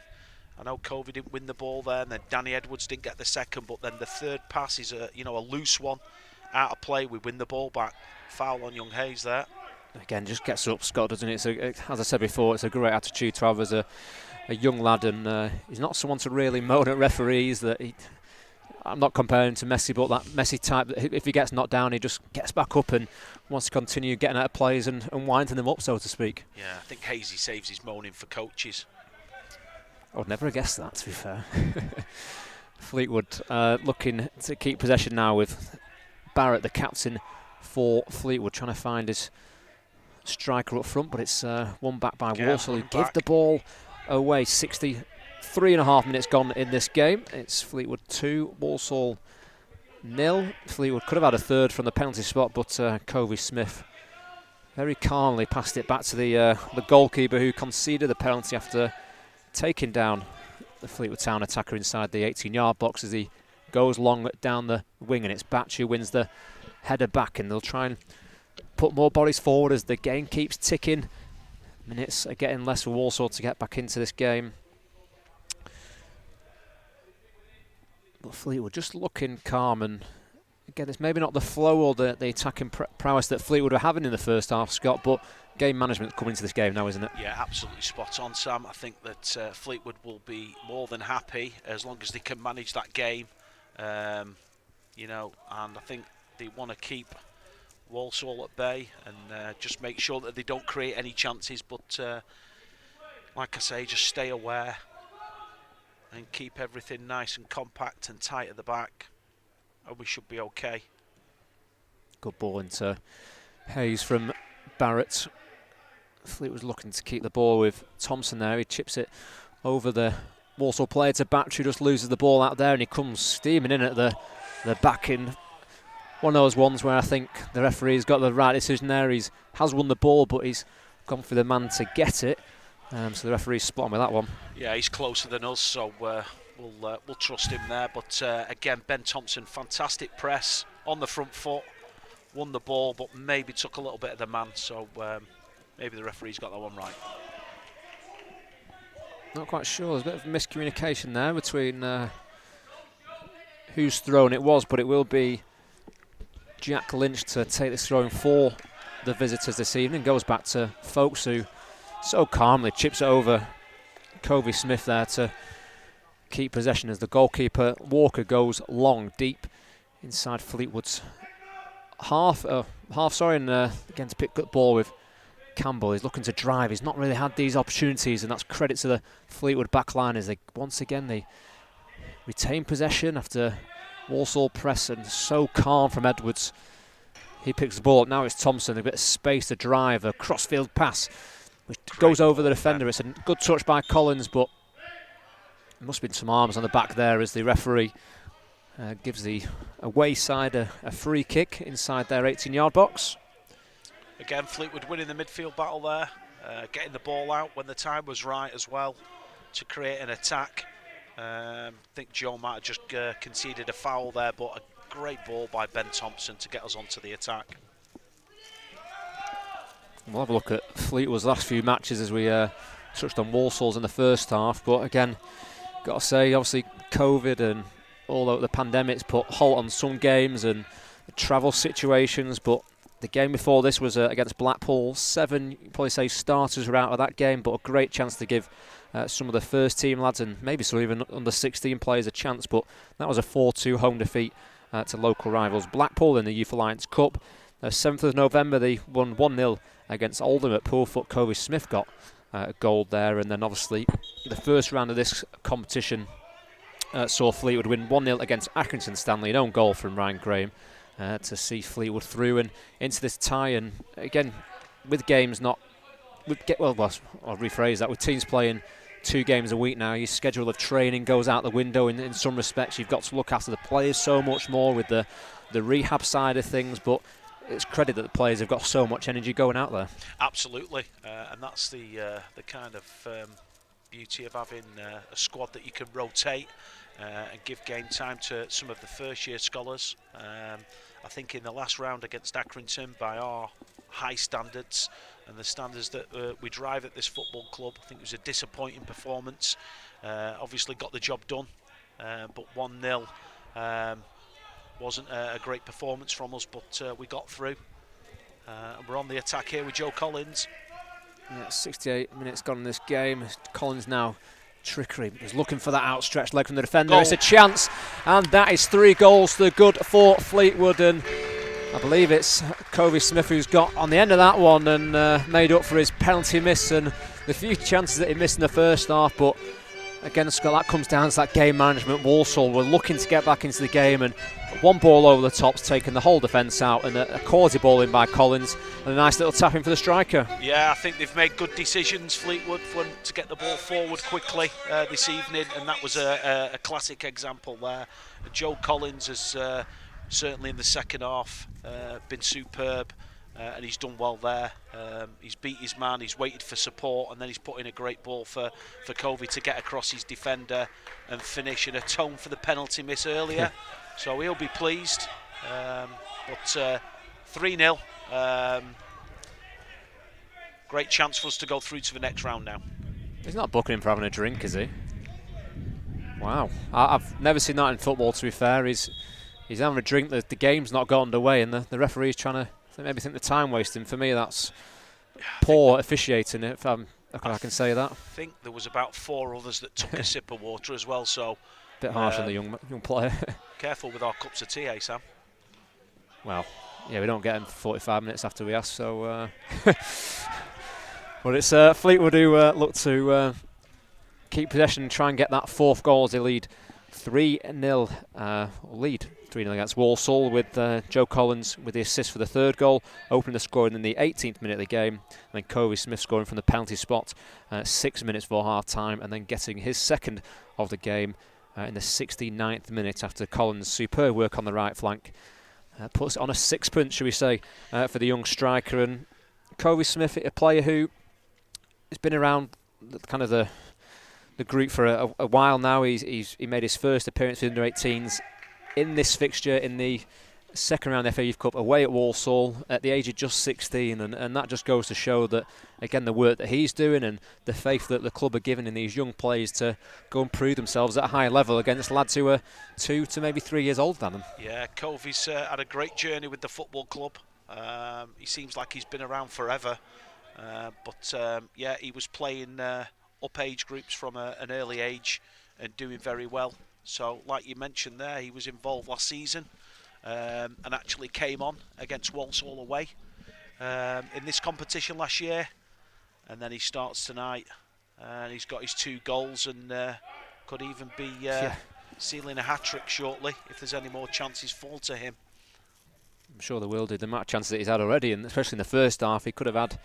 I know Covey didn't win the ball there, and then Danny Edwards didn't get the second, but then the third pass is a loose one out of play. We win the ball back. Foul on young Hayes there. Again, just gets up, Scott, doesn't it? As I said before, it's a great attitude to have as a young lad, and he's not someone to really moan at referees. That I'm not comparing to Messi, but that Messi type, that if he gets knocked down, he just gets back up and wants to continue getting at players and winding them up, so to speak. Yeah, I think Hazy saves his moaning for coaches. I would never have guessed that, to be fair. Fleetwood looking to keep possession now with Barrett, the captain for Fleetwood, trying to find his striker up front, but it's won back by Walsall, who give the ball away. 63.5 minutes gone in this game. It's Fleetwood 2, Walsall 0. Fleetwood could have had a third from the penalty spot, but Covey Smith very calmly passed it back to the goalkeeper, who conceded the penalty after taking down the Fleetwood Town attacker inside the 18-yard box as he goes long down the wing, and it's Batch who wins the header back, and they'll try and put more bodies forward as the game keeps ticking. Minutes are getting less for Walsall to get back into this game. But Fleetwood just looking calm, and again, it's maybe not the flow or the attacking prowess that Fleetwood were having in the first half, Scott, but game management coming into this game now, isn't it? Yeah, absolutely spot on, Sam. I think that Fleetwood will be more than happy as long as they can manage that game. You know, and I think they want to keep Walsall at bay and just make sure that they don't create any chances, but like I say, just stay aware and keep everything nice and compact and tight at the back, and we should be okay. Good ball into Hayes from Barrett. Fleetwood's looking to keep the ball with Thompson there. He chips it over the Walsall player to Battery, just loses the ball out there, and he comes steaming in at the back in. One of those ones where I think the referee's got the right decision there. He has won the ball, but he's gone for the man to get it. So the referee's spot on with that one. Yeah, he's closer than us, so we'll trust him there. But again, Ben Thompson, fantastic press on the front foot, won the ball, but maybe took a little bit of the man. So maybe the referee's got that one right. Not quite sure. There's a bit of miscommunication there between whose thrown it was, but it will be Jack Lynch to take this throw for the visitors this evening. Goes back to Folks, who so calmly chips it over Covey Smith there to keep possession as the goalkeeper Walker goes long, deep inside Fleetwood's half, and again to pick up the ball with Campbell. He's looking to drive. He's not really had these opportunities, and that's credit to the Fleetwood backline as they once again they retain possession after Walsall press, and so calm from Edwards. He picks the ball up. Now it's Thompson, a bit of space to drive, a crossfield pass which goes over the defender. It's a good touch by Collins, but there must have been some arms on the back there as the referee gives the away side a free kick inside their 18-yard box. Again, Fleetwood winning the midfield battle there, getting the ball out when the time was right as well to create an attack. I think Joe might have just conceded a foul there, but a great ball by Ben Thompson to get us onto the attack. We'll have a look at Fleetwood's last few matches as we touched on Walsall's in the first half, but again, got to say, obviously COVID and all the pandemic's put halt on some games and travel situations, but the game before this was against Blackpool. 7, you'd probably say, starters were out of that game, but a great chance to give some of the first team lads and maybe some even under 16 players a chance, but that was a 4-2 home defeat to local rivals Blackpool in the Youth Alliance Cup. 7th of November they won 1-0 against Oldham at Poolfoot. Covey Smith got a goal there, and then obviously the first round of this competition saw Fleetwood win 1-0 against Accrington Stanley, an own goal from Ryan Graham to see Fleetwood through and into this tie. And again, with games not I'll rephrase that, with teams playing 2 games a week now, your schedule of training goes out the window in some respects. You've got to look after the players so much more with the rehab side of things, but it's credit that the players have got so much energy going out there. Absolutely, and that's the kind of beauty of having a squad that you can rotate and give game time to some of the first year scholars. I think in the last round against Accrington, by our high standards and the standards that we drive at this football club, I think it was a disappointing performance. Obviously got the job done, but 1-0 wasn't a great performance from us, but we got through. And we're on the attack here with Joe Collins. Yeah, 68 minutes gone in this game. Collins now trickery. He's looking for that outstretched leg from the defender. Goal. It's a chance, and that is 3 goals to the good for Fleetwood. And I believe it's Covey Smith who's got on the end of that one and made up for his penalty miss and the few chances that he missed in the first half. But again, Scott, that comes down to that game management. Walsall were looking to get back into the game, and one ball over the top's taken the whole defence out, and a quality ball in by Collins, and a nice little tapping for the striker. Yeah, I think they've made good decisions, Fleetwood, to get the ball forward quickly this evening, and that was a classic example there. Joe Collins has certainly in the second half been superb. And he's done well there. He's beat his man, he's waited for support, and then he's put in a great ball for Covey to get across his defender and finish, and atone for the penalty miss earlier. So he'll be pleased. But 3-0. Great chance for us to go through to the next round now. He's not booking him for having a drink, is he? Wow. I've never seen that in football, to be fair. He's having a drink, the game's not got underway, and the referee's trying to maybe think the time wasting. For me, that's poor officiating, if I can say that. I think there was about 4 others that took a sip of water as well, so... Bit harsh on the young player. Careful with our cups of tea, eh, Sam? Well, yeah, we don't get them for 45 minutes after we ask, so... But it's Fleetwood who look to keep possession and try and get that 4th goal as they lead 3-0, lead 3-0 against Walsall, with Joe Collins with the assist for the 3rd goal, opening the scoring in the 18th minute of the game, and then Covey Smith scoring from the penalty spot 6 minutes before half-time, and then getting his 2nd of the game in the 69th minute after Collins' superb work on the right flank. Puts it on a 6-punt, should we say, for the young striker. And Covey Smith, a player who has been around kind of the group for a while now. He made his first appearance for the under-18s in this fixture in the 2nd round FA Youth Cup away at Walsall at the age of just 16, and that just goes to show that, again, the work that he's doing and the faith that the club are giving in these young players to go and prove themselves at a high level against lads who are 2 to maybe 3 years older than them. Yeah, Covey's had a great journey with the football club. He seems like he's been around forever, but yeah, he was playing up age groups from an early age and doing very well. So, like you mentioned there, he was involved last season and actually came on against Walsall away in this competition last year. And then he starts tonight, and he's got his 2 goals and could even be sealing a hat-trick shortly if there's any more chances fall to him. I'm sure there will do. The amount of chances that he's had already, and especially in the first half, he could have had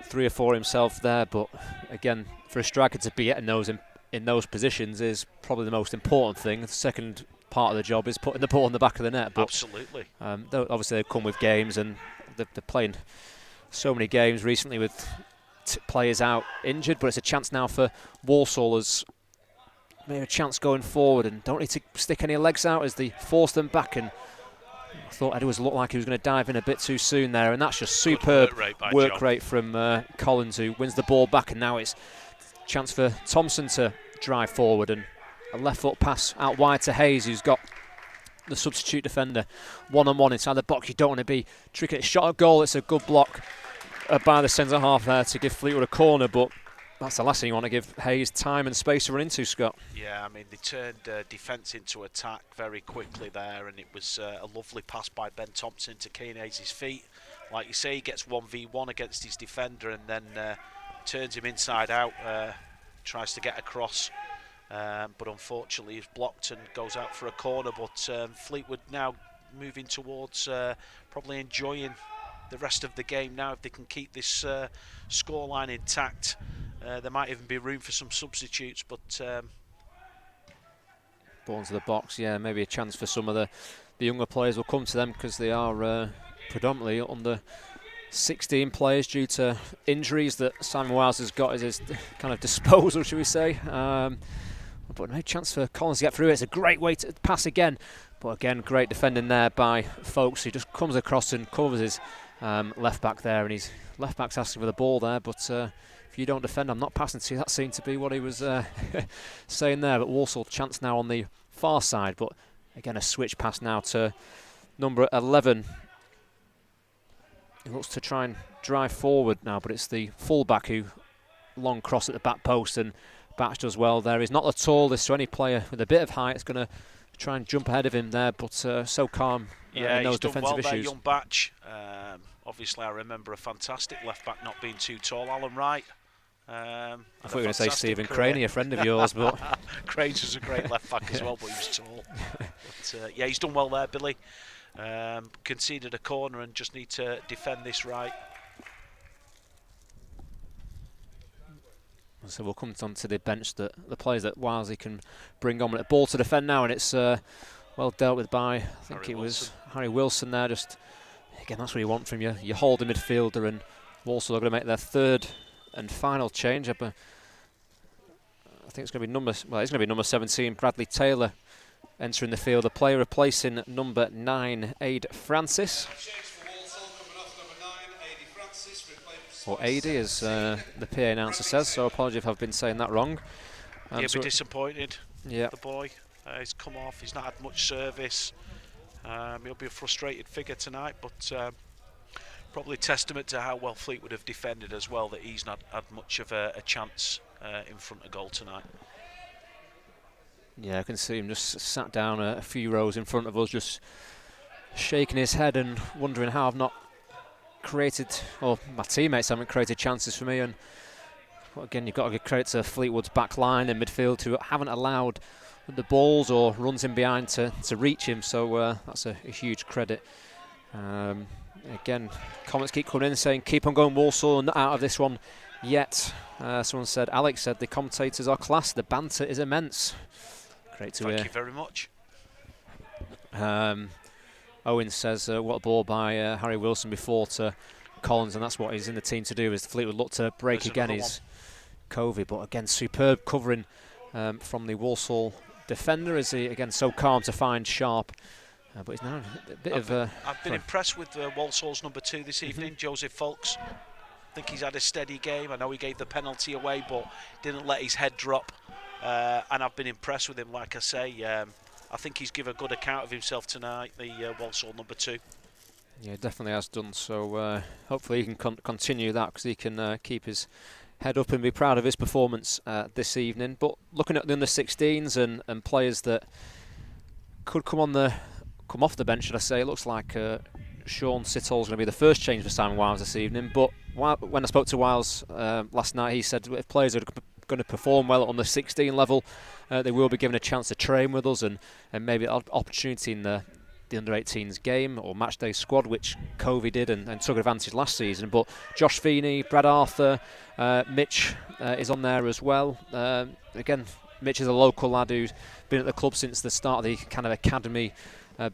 3 or 4 himself there. But again, for a striker to be getting those in those positions is probably the most important thing. The second part of the job is putting the ball in the back of the net. But, absolutely. Obviously, they've come with games, and they're playing so many games recently with players out injured. But it's a chance now for Walsall, as maybe a chance going forward, and don't need to stick any legs out as they force them back. And I thought Edwards looked like he was going to dive in a bit too soon there, and that's just superb work rate from Collins, who wins the ball back, and now it's chance for Thompson to drive forward, and a left foot pass out wide to Hayes, who's got the substitute defender one-on-one inside the box. You don't want to be tricky. It's shot at goal. It's a good block by the centre half there to give Fleetwood a corner, but that's the last thing you want to give Hayes time and space to run into, Scott. Yeah, I mean, they turned defence into attack very quickly there, and it was a lovely pass by Ben Thompson to Kane Hayes' feet. Like you say, he gets 1v1 against his defender, and then turns him inside out, tries to get across, but unfortunately he's blocked and goes out for a corner. But Fleetwood now moving towards probably enjoying the rest of the game now. If they can keep this scoreline intact, there might even be room for some substitutes. But ball into the box, yeah, maybe a chance for some of the younger players will come to them, because they are predominantly under 16 players due to injuries that Simon Wiles has got at his kind of disposal, should we say. But no chance for Collins to get through it. It's a great way to pass again. But again, great defending there by Folks. He just comes across and covers his left back there. And his left back's asking for the ball there. But if you don't defend, I'm not passing to you. That seemed to be what he was saying there. But Walsall chance now on the far side. But again, a switch pass now to number 11. He looks to try and drive forward now, but it's the full-back who long cross at the back post and Batch does well there. He's not the tallest, so any player with a bit of height is going to try and jump ahead of him there, but so calm in those defensive well issues. There, young Batch. Obviously, I remember a fantastic left-back not being too tall, Alan Wright. I thought you were going to say Stephen Craney, a friend of yours, but Cranes was a great left-back as well, but he was tall. But, yeah, he's done well there, Billy. Conceded a corner and just need to defend this right. So we'll come on to the bench, that the players that Walsall can bring on. Ball to defend now, and it's well dealt with by, I think was Harry Wilson there. Just again, that's what you want from your holding midfielder, and Walsall are going to make their third and final change. I think it's going to be number 17, Bradley Taylor, entering the field. The player replacing number 9, Aid Francis. Or AD, as the PA announcer says, so apologies if I've been saying that wrong. He'll be disappointed, the boy. He's come off, he's not had much service. He'll be a frustrated figure tonight, but probably testament to how well Fleetwood have defended as well, that he's not had much of a chance in front of goal tonight. Yeah, I can see him just sat down a few rows in front of us, just shaking his head and wondering how I've not created, or my teammates haven't created chances for me. And again, you've got to give credit to Fleetwood's back line and midfield, who haven't allowed the balls or runs in behind to reach him, so that's a huge credit. Again, comments keep coming in saying keep on going Walsall, not out of this one yet. Someone said, Alex said, the commentators are class, the banter is immense. Great to hear. Thank you very much. Owen says, what a ball by Harry Wilson before to Collins, and that's what he's in the team to do, is Fleetwood look to break again his Covey. But again, superb covering from the Walsall defender, as he, again, so calm to find Sharp. But he's now a bit I've been impressed with Walsall's number 2 this evening, Joseph Folks. I think he's had a steady game. I know he gave the penalty away, but didn't let his head drop. And I've been impressed with him, like I say. I think he's given a good account of himself tonight, the Walsall number 2. Yeah, definitely has done. So hopefully he can continue that, because he can keep his head up and be proud of his performance this evening. But looking at the under-16s and players that could come off the bench, should I say, it looks like Sean Sittall's going to be the first change for Simon Wiles this evening. But when I spoke to Wiles last night, he said if players are going to perform well on the 16 level, they will be given a chance to train with us and maybe an opportunity in the under-18s game or matchday squad, which Covey did and took advantage last season. But Josh Feeney, Brad Arthur, Mitch is on there as well. Again, Mitch is a local lad who's been at the club since the start of the kind of academy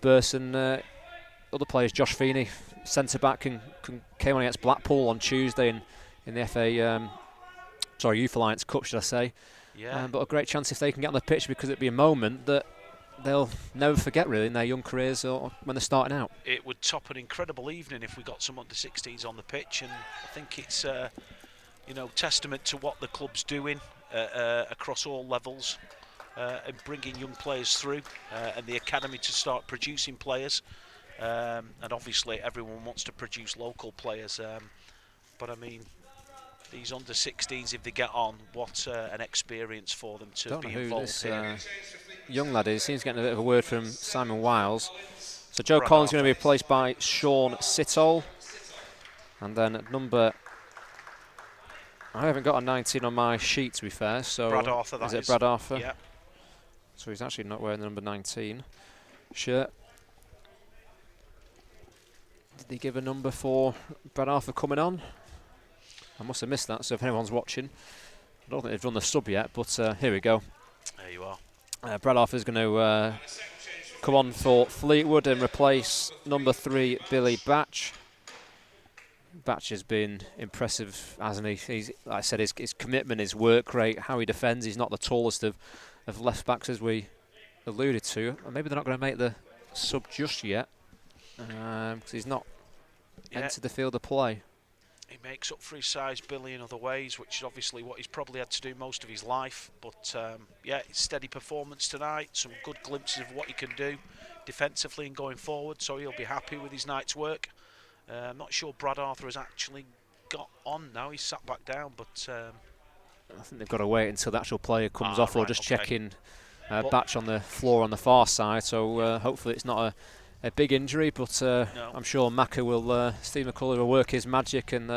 burst, and other players, Josh Feeney, centre-back, came on against Blackpool on Tuesday in the FA, Youth Alliance Cup, should I say. Yeah. But a great chance if they can get on the pitch, because it'd be a moment that they'll never forget, really, in their young careers or when they're starting out. It would top an incredible evening if we got some under-16s on the pitch, and I think it's testament to what the club's doing across all levels, and bringing young players through, and the academy to start producing players. And obviously everyone wants to produce local players, but I mean, these under-16s, if they get on, what an experience for them to be involved here. Young lad is. Seems getting a bit of a word from Simon Wiles. So Joe Collins is going to be replaced by Sean Sittall. And then at number... I haven't got a 19 on my sheet, to be fair. So Brad Arthur, that is it Brad Arthur? Yeah. So he's actually not wearing the number 19 shirt. Did they give a number for Brad Arthur coming on? I must have missed that, so if anyone's watching, I don't think they've done the sub yet, but here we go. There you are. Brad Arthur's going to come on for Fleetwood and replace number 3, Billy Batch. Batch has been impressive, hasn't he? He's, like I said, his commitment, his work rate, how he defends. He's not the tallest of left backs, as we alluded to. And maybe they're not going to make the sub just yet, because he's not entered the field of play. He makes up for his size, Billy, in other ways, which is obviously what he's probably had to do most of his life. But yeah, steady performance tonight, some good glimpses of what he can do defensively and going forward, so he'll be happy with his night's work. I'm not sure Brad Arthur has actually got on now. He's sat back down, but I think they've got to wait until the actual player comes off, or just checking Batch on the floor on the far side. So hopefully it's not a big injury, but No. I'm sure Macca will, Steve McCullers will work his magic and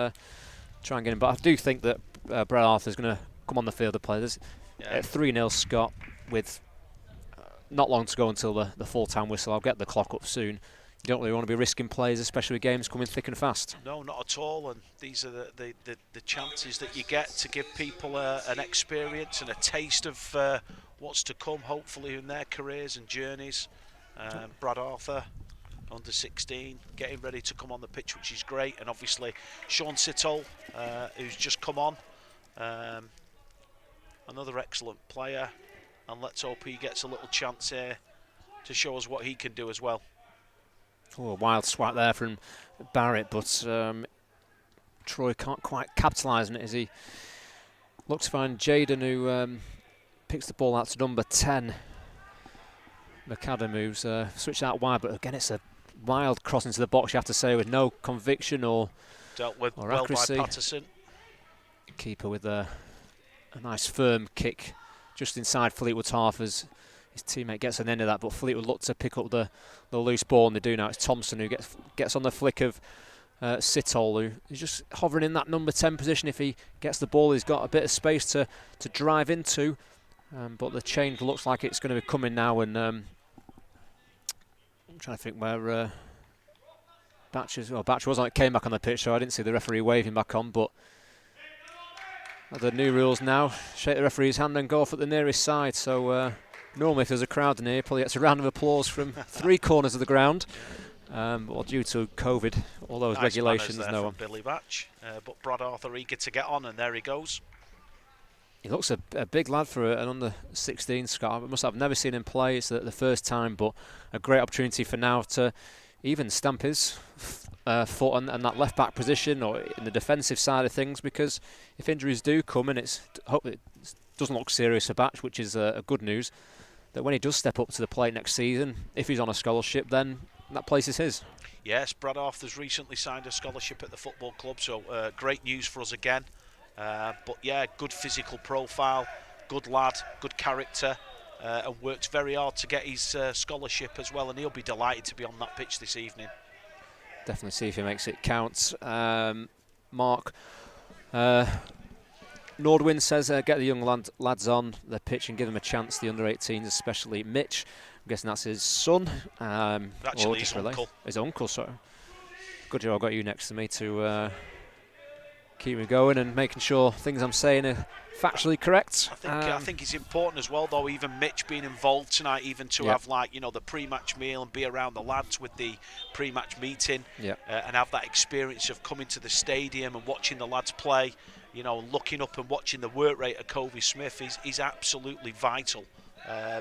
try and get him. But I do think that Brett Arthur's going to come on the field to play. There's 3-0 Scott with not long to go until the full-time whistle. I'll get the clock up soon. You don't really want to be risking plays, especially with games coming thick and fast. No, not at all. And these are the chances that you get to give people an experience and a taste of what's to come, hopefully, in their careers and journeys. Brad Arthur, under 16, getting ready to come on the pitch, which is great. And obviously, Sean Sittall, who's just come on, another excellent player. And let's hope he gets a little chance here to show us what he can do as well. Oh, a wild swat there from Barrett, but Troy can't quite capitalise on it as he looks to find Jaden, who picks the ball out to number 10. Mercado moves, switched out wide, but again it's a wild cross into the box, you have to say, with no conviction or dealt with or well accuracy. by Patterson. Keeper with a nice firm kick just inside Fleetwood's half as his teammate gets an end of that, but Fleetwood look to pick up the loose ball, and they do now. It's Thompson who gets on the flick of Sittall, who's just hovering in that number 10 position. If he gets the ball, he's got a bit of space to drive into, but the change looks like it's going to be coming now, and I'm trying to think where Batch was on it, came back on the pitch, so I didn't see the referee waving back on, but the new rules now, shake the referee's hand and go off at the nearest side. So normally if there's a crowd in here, probably gets a round of applause from 3 corners of the ground. Well, due to COVID, all those regulations, no one. Billy Batch, but Brad Arthur eager to get on, and there he goes. He looks a big lad for an under 16 Scott. I must have never seen him play. It's the first time, but a great opportunity for now to even stamp his foot on that left back position or in the defensive side of things, because if injuries do come, and hopefully it doesn't look serious for Batch, which is a good news, that when he does step up to the plate next season, if he's on a scholarship, then that place is his. Yes, Brad Arthur's recently signed a scholarship at the football club, so great news for us again. But yeah, good physical profile, good lad, good character, and worked very hard to get his scholarship as well, and he'll be delighted to be on that pitch this evening. Definitely see if he makes it count. Mark Nordwin says get the young lads on the pitch and give them a chance, the under 18s, especially Mitch. I'm guessing that's his son. Actually, his uncle. His uncle, sorry. Good job, I've got you next to me to keep me going and making sure things I'm saying are factually correct. I think it's important as well, though, even Mitch being involved tonight, even to have, like, you know, the pre-match meal and be around the lads with the pre-match meeting, and have that experience of coming to the stadium and watching the lads play, you know, looking up and watching the work rate of Covey Smith is absolutely vital.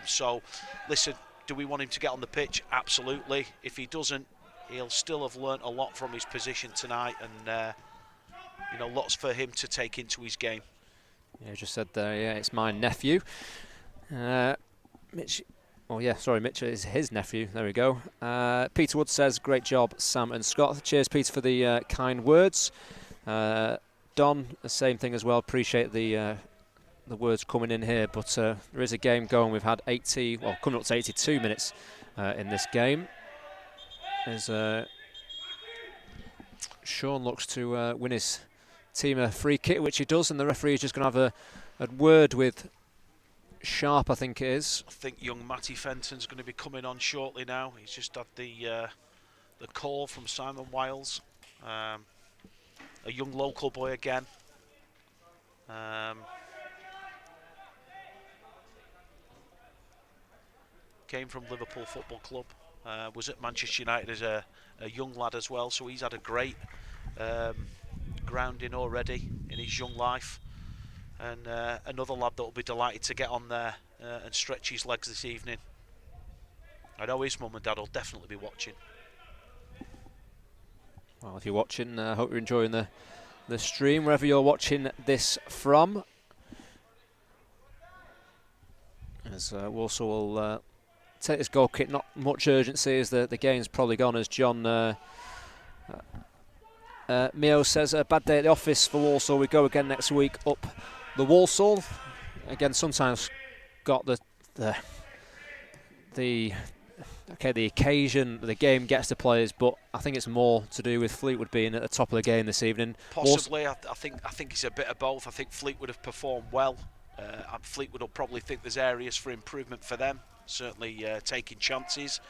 So, listen, do we want him to get on the pitch? Absolutely. If he doesn't, he'll still have learnt a lot from his position tonight, and you know, lots for him to take into his game. Yeah, just said there, yeah, it's my nephew. Mitch, oh yeah, sorry, Mitch is his nephew, there we go. Peter Wood says, great job, Sam and Scott. Cheers, Peter, for the kind words. Don, the same thing as well, appreciate the words coming in here, but there is a game going. We've had coming up to 82 minutes in this game. As Sean looks to win his team a free kick, which he does, and the referee is just going to have a word with Sharp, I think it is. I think young Matty Fenton's going to be coming on shortly now. He's just had the call from Simon Wiles, a young local boy again. Came from Liverpool Football Club, was at Manchester United as a young lad as well, so he's had a great grounding already in his young life, and another lad that will be delighted to get on there and stretch his legs this evening. I know his mum and dad will definitely be watching. Well, if you're watching, I hope you're enjoying the stream wherever you're watching this from. As Walsall will take this goal kick, not much urgency as the game's probably gone, as John Mio says, a bad day at the office for Walsall. We go again next week up the Walsall, again, sometimes got the occasion the game gets to players, but I think it's more to do with Fleetwood being at the top of the game this evening. Possibly, I think it's a bit of both. I think Fleetwood have performed well. And Fleetwood will probably think there's areas for improvement for them. Certainly taking chances.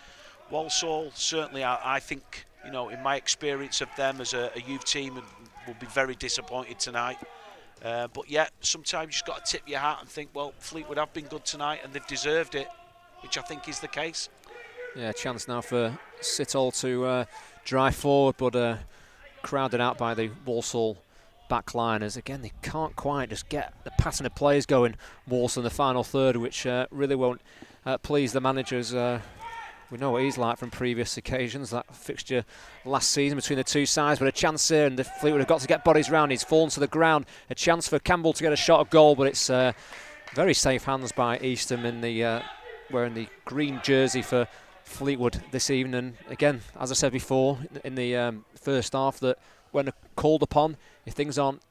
Walsall, certainly, I think, you know, in my experience of them as a youth team, will be very disappointed tonight. But yeah, sometimes you just got to tip your hat and think, well, Fleetwood have been good tonight and they've deserved it, which I think is the case. Yeah, chance now for Sittall to drive forward, but crowded out by the Walsall backliners. Again, they can't quite just get the pattern of plays going, Walsall in the final third, which really won't please the managers. We know what he's like from previous occasions, that fixture last season between the two sides, but a chance here, and the Fleetwood have got to get bodies round. He's fallen to the ground. A chance for Campbell to get a shot of goal, but it's very safe hands by Eastham in the wearing the green jersey for Fleetwood this evening. And again, as I said before in the first half, that when called upon, if things aren't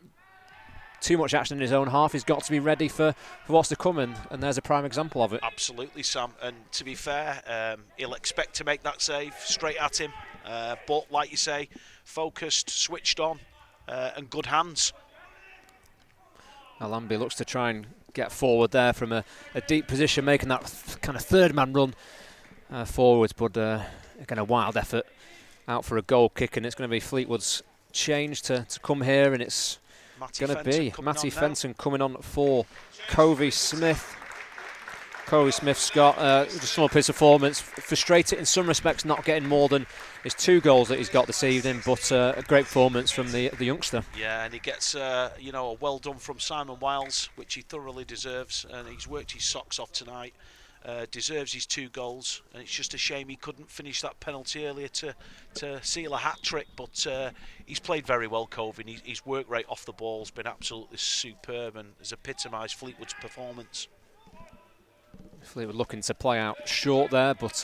too much action in his own half, he's got to be ready for what's to come, and there's a prime example of it. Absolutely, Sam. And to be fair, he'll expect to make that save straight at him, but like you say, focused, switched on, and good hands. Alambi looks to try and get forward there from a deep position, making that kind of third man run forwards, but again, a wild effort out for a goal kick, and it's going to be Fleetwood's change to come here, and it's going to be Matty Fenton coming on for Covey Smith. Covey Smith's got just a small piece of performance, frustrated in some respects, not getting more than his 2 goals that he's got this evening, but a great performance from the youngster. Yeah, and he gets you know, a well done from Simon Wiles, which he thoroughly deserves, and he's worked his socks off tonight. Deserves his 2 goals, and it's just a shame he couldn't finish that penalty earlier to seal a hat-trick, but he's played very well, Covey, and his work rate off the ball has been absolutely superb and has epitomised Fleetwood's performance. Fleetwood looking to play out short there, but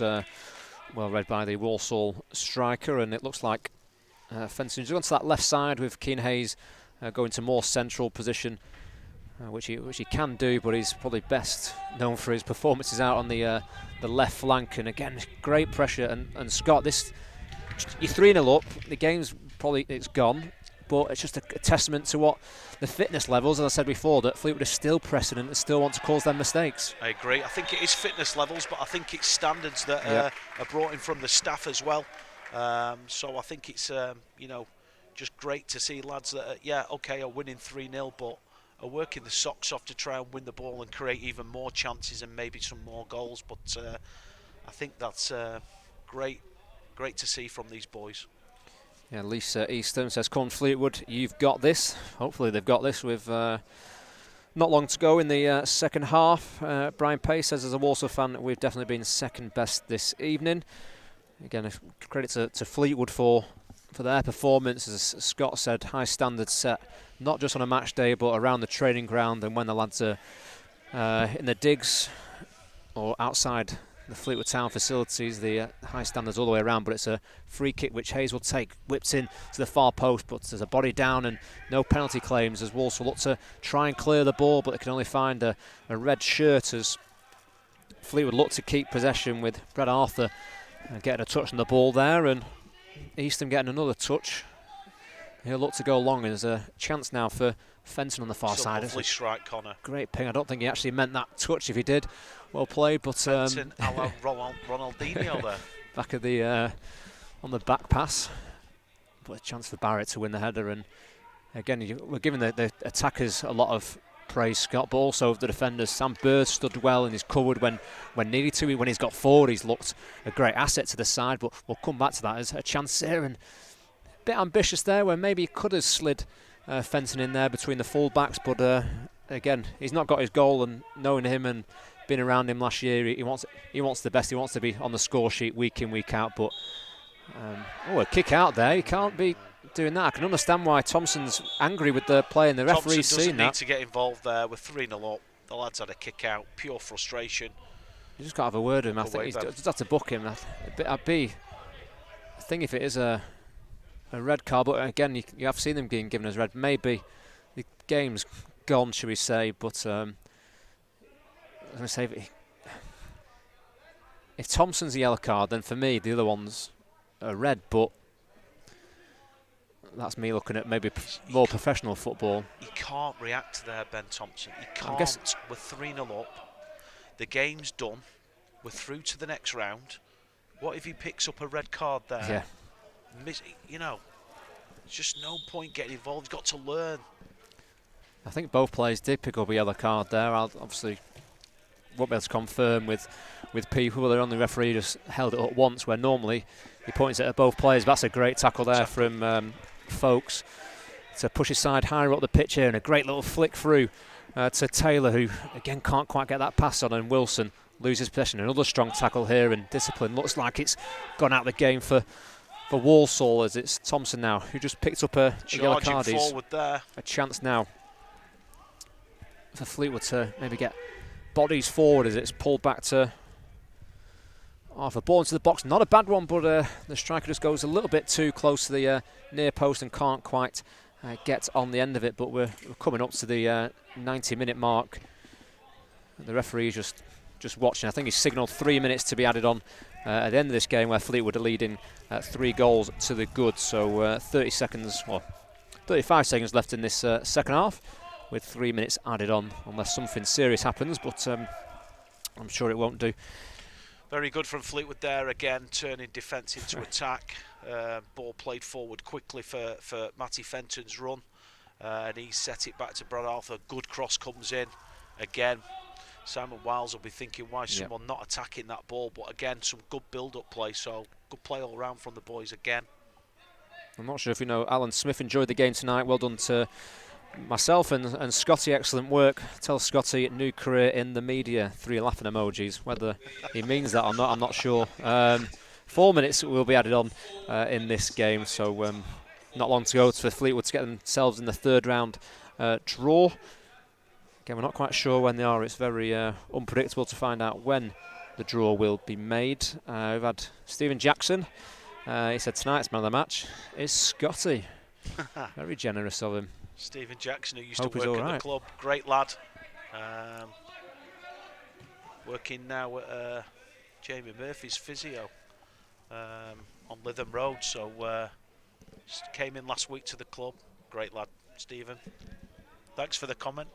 well read by the Walsall striker, and it looks like Fenton's gone to that left side with Keane Hayes going to more central position, which he can do, but he's probably best known for his performances out on the left flank. And again, great pressure. And Scott, you're 3-0 up. The game's it's gone, but it's just a testament to what the fitness levels, as I said before, that Fleetwood are still pressing and still want to cause them mistakes. I agree. I think it is fitness levels, but I think it's standards that are brought in from the staff as well. So I think it's you know, just great to see lads that are winning 3-0, but are working the socks off to try and win the ball and create even more chances and maybe some more goals. But I think that's great to see from these boys. Yeah, Lisa Eastham says, come on Fleetwood, you've got this. Hopefully they've got this with not long to go in the second half. Brian Pace says, as a Walsall fan, we've definitely been second best this evening. Again, credit to Fleetwood for their performance. As Scott said, high standards set, not just on a match day, but around the training ground and when the lads are in the digs or outside the Fleetwood Town facilities. The high standards all the way around, but it's a free kick which Hayes will take, whips in to the far post, but there's a body down and no penalty claims as Walsall look to try and clear the ball, but they can only find a red shirt as Fleetwood look to keep possession with Brad Arthur getting a touch on the ball there, and Eastham getting another touch. He'll look to go long, and there's a chance now for Fenton on the far side. Lovely strike, Connor. Great ping. I don't think he actually meant that touch. If he did, well played. But Fenton, a la Ronaldinho there. Back at the on the back pass, but a chance for Barrett to win the header. And again, we're giving the attackers a lot of praise, Scott, but also the defenders. Sam Bird stood well and he's covered when needed to. When he's got forward, he's looked a great asset to the side. But we'll come back to that as a chance here, and a bit ambitious there, where maybe he could have slid Fenton in there between the full-backs, but again, he's not got his goal, and knowing him and being around him last year, he wants the best. He wants to be on the score sheet week in, week out. But a kick out there. You can't be doing that. I can understand why Thompson's angry with the play, and the referee's seen that. Thompson doesn't need to get involved there. We're 3-0 up. The lads had a kick out, pure frustration. You just got to have a word with him. I think he's just have to book him. I think if it is a red card, but again, you have seen them being given as red. Maybe the game's gone, shall we say, but I was going to say, if Thompson's a yellow card, then for me the other ones are red, but that's me looking at maybe more professional football. He can't react there, Ben Thompson. He can't. We're 3-0 up. The game's done. We're through to the next round. What if he picks up a red card there? Yeah. You know, there's just no point getting involved. He's got to learn. I think both players did pick up a yellow card there. I'll obviously won't be able to confirm with people. They're on the referee just held it up once, where normally he points it at both players. But that's a great tackle there from Folks to push his side higher up the pitch here, and a great little flick through to Taylor, who again can't quite get that pass on, and Wilson loses possession. Another strong tackle here, and discipline looks like it's gone out of the game for Walsall, as it's Thompson now who just picked up a yellow card. Forward there. A chance now for Fleetwood to maybe get bodies forward as it's pulled back to Arthur. Ball into the box, not a bad one, but the striker just goes a little bit too close to the near post and can't quite get on the end of it. But we're coming up to the 90-minute mark. The referee is just watching. I think he's signalled 3 minutes to be added on at the end of this game, where Fleetwood are leading 3 goals to the good. So 35 seconds left in this second half, with 3 minutes added on, unless something serious happens, but I'm sure it won't do. Very good from Fleetwood there, again turning defence into attack. Ball played forward quickly for Matty Fenton's run, and he set it back to Brad Arthur. Good cross comes in again. Simon Wiles will be thinking, why is someone not attacking that ball? But again, some good build-up play, so good play all round from the boys again. I'm not sure if you know, Alan Smith enjoyed the game tonight. Well done to myself and Scotty, excellent work. Tell Scotty, new career in the media. 3 laughing emojis. Whether he means that or not, I'm not sure. 4 minutes will be added on in this game, so not long to go for Fleetwood to get themselves in the third round draw. Again, we're not quite sure when they are. It's very unpredictable to find out when the draw will be made. We've had Stephen Jackson. He said tonight's man of the match is Scotty. Very generous of him. Stephen Jackson, who used to work at the club, great lad. Working now at Jamie Murphy's physio on Lytham Road. So came in last week to the club. Great lad, Stephen. Thanks for the comment.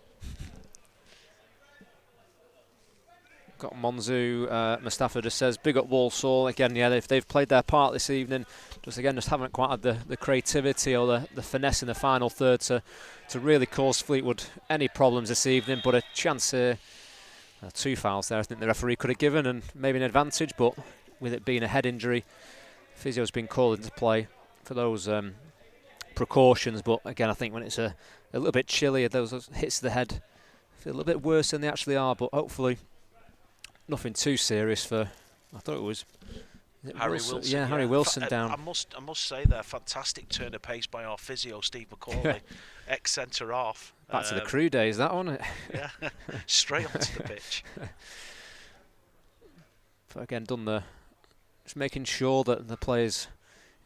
Got Monzu Mustafa just says, big up Walsall. Again, yeah, they've played their part this evening. Just haven't quite had the creativity or the finesse in the final third to really cause Fleetwood any problems this evening. But a chance here, 2 fouls there I think the referee could have given, and maybe an advantage, but with it being a head injury, physio's been called into play for those precautions. But again, I think when it's a little bit chilly, those hits to the head feel a little bit worse than they actually are, but hopefully nothing too serious for, I thought it was Harry Wilson. Yeah, Harry Wilson down. I must say there, fantastic turn of pace by our physio, Steve McCauley, ex-centre half. Back to the crew days, that one. Yeah, straight onto the pitch. But again, just making sure that the players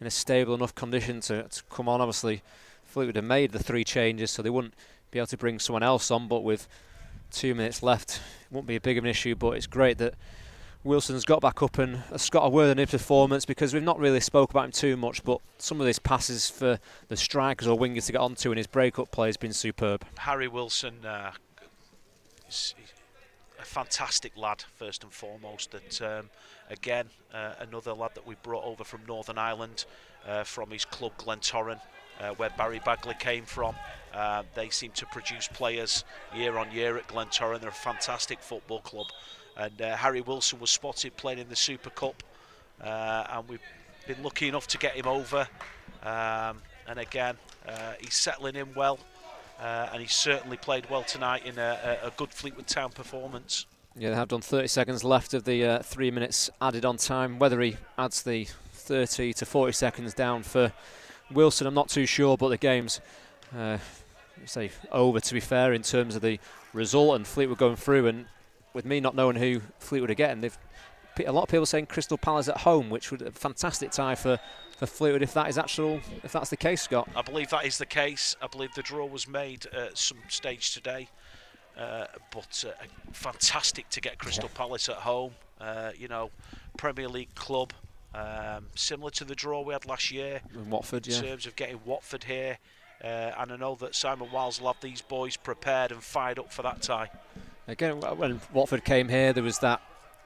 in a stable enough condition to come on. Obviously, Fleetwood have made the 3 changes, so they wouldn't be able to bring someone else on, but with 2 minutes left, it won't be a big of an issue. But it's great that Wilson's got back up and has got a word in his performance, because we've not really spoke about him too much, but some of his passes for the strikers or wingers to get onto in his break-up play has been superb. Harry Wilson is a fantastic lad, first and foremost. That again, another lad that we brought over from Northern Ireland, from his club Glentoran, where Barry Bagley came from. They seem to produce players year on year at Glentoran. They're a fantastic football club. And Harry Wilson was spotted playing in the Super Cup, and we've been lucky enough to get him over. And again, he's settling in well, and he's certainly played well tonight in a good Fleetwood Town performance. Yeah, they have done 30 seconds left of the 3 minutes added on time. Whether he adds the 30 to 40 seconds down for Wilson, I'm not too sure, but the game's over, to be fair, in terms of the result, and Fleetwood going through. And with me not knowing who Fleetwood are getting, a lot of people saying Crystal Palace at home, which would be a fantastic tie for Fleetwood if that's the case, Scott. I believe that is the case. I believe the draw was made at some stage today, but fantastic to get Crystal Palace at home. Premier League club, similar to the draw we had last year in Watford, in terms of getting Watford here. And I know that Simon Walsall have these boys prepared and fired up for that tie. Again, when Watford came here, there was that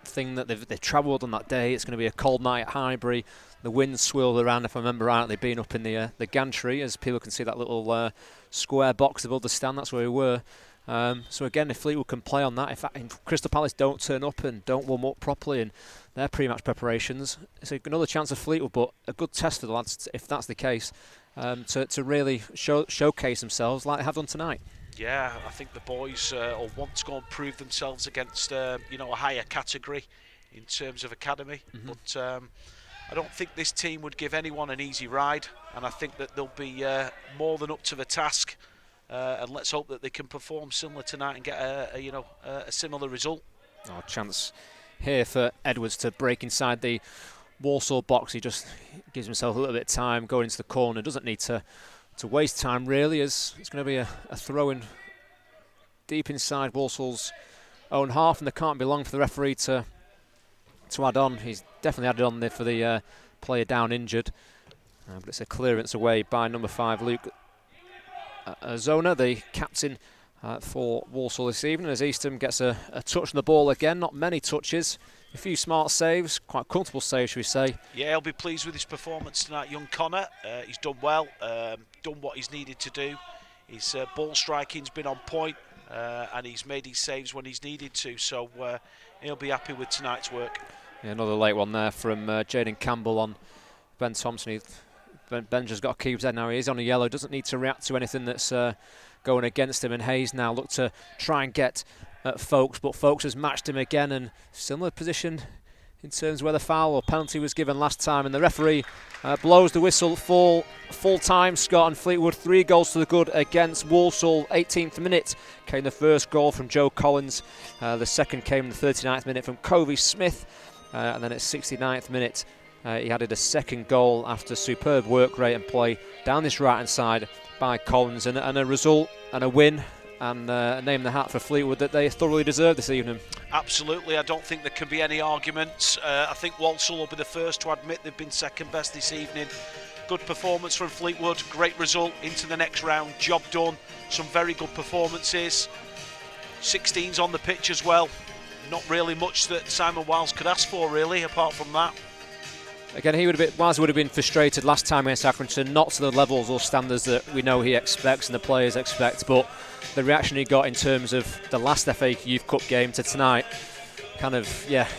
thing that they've travelled on that day. It's going to be a cold night at Highbury. The wind swirled around, if I remember rightly, being up in the gantry, as people can see that little square box above the stand. That's where we were. So again, if Fleetwood can play on that, if Crystal Palace don't turn up and don't warm up properly in their pre-match preparations, it's another chance of Fleetwood, but a good test for the lads, if that's the case, to really showcase themselves like they have done tonight. Yeah, I think the boys will want to go and prove themselves against a higher category in terms of academy. But I don't think this team would give anyone an easy ride, and I think that they'll be more than up to the task. And let's hope that they can perform similar tonight and get a similar result. Oh, chance here for Edwards to break inside the Walsall box. He just gives himself a little bit of time going into the corner. Doesn't need to waste time really, as it's going to be a throw in deep inside Walsall's own half, and there can't be long for the referee to add on. He's definitely added on there for the player down injured, but it's a clearance away by number 5 Luke Zona, the captain for Walsall this evening, as Eastham gets a touch on the ball again. Not many touches, a few smart saves, quite comfortable saves, should we say. Yeah, he'll be pleased with his performance tonight, young Connor. He's done well, done what he's needed to do. His ball striking's been on point, and he's made his saves when he's needed to, so he'll be happy with tonight's work. Yeah, another late one there from Jaden Campbell on Ben Thompson. Benja's got to keep his head now. He is on a yellow, doesn't need to react to anything that's going against him, and Hayes now look to try and get at Folkes, but Folkes has matched him again, and similar position in terms of where the foul or penalty was given last time, and the referee blows the whistle for full time. Scott, and Fleetwood 3 goals to the good against Walsall. 18th minute came the first goal from Joe Collins, the second came in the 39th minute from Covey Smith, and then at 69th minute he added a second goal after superb work rate and play down this right hand side by Collins, and a result and a win and a name in the hat for Fleetwood that they thoroughly deserve this evening. Absolutely, I don't think there can be any arguments. I think Walsall will be the first to admit they've been second best this evening. Good performance from Fleetwood, great result into the next round, job done, some very good performances. 16s on the pitch as well, not really much that Simon Wiles could ask for really, apart from that. Again, Wiles would have been frustrated last time against Accrington, not to the levels or standards that we know he expects and the players expect, but the reaction he got in terms of the last FA Youth Cup game to tonight, kind of,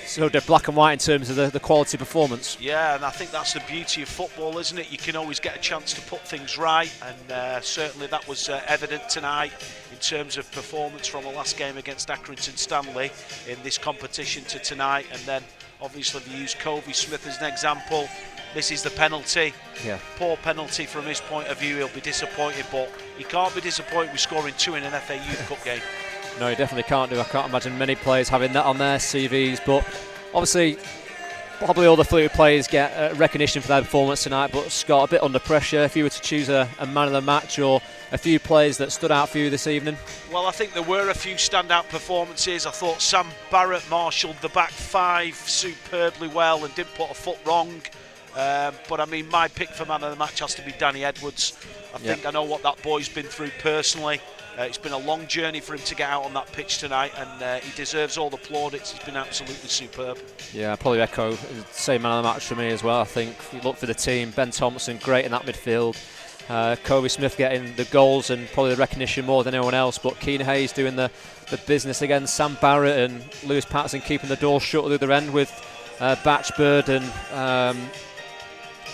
so they're black and white in terms of the quality performance. Yeah, and I think that's the beauty of football, isn't it? You can always get a chance to put things right, and certainly that was evident tonight in terms of performance from the last game against Accrington Stanley in this competition to tonight. And then obviously if you use Covey Smith as an example, misses the penalty. Yeah. Poor penalty from his point of view. He'll be disappointed, but he can't be disappointed with scoring 2 in an FA Youth Cup game. No, he definitely can't do. I can't imagine many players having that on their CVs, but obviously probably all the Fleetwood players get recognition for their performance tonight, but Scott, a bit under pressure if you were to choose a man of the match or a few players that stood out for you this evening. Well, I think there were a few standout performances. I thought Sam Barrett marshalled the back 5 superbly well and didn't put a foot wrong. But I mean, my pick for man of the match has to be Danny Edwards. I think I know what that boy's been through personally. It's been a long journey for him to get out on that pitch tonight, and he deserves all the plaudits. He's been absolutely superb. Yeah, I'll probably echo same man of the match for me as well. I think if you look for the team, Ben Thompson, great in that midfield. Covey Smith getting the goals and probably the recognition more than anyone else, but Keane Hayes doing the business again. Sam Barrett and Lewis Patterson keeping the door shut at the other end with Batchbird and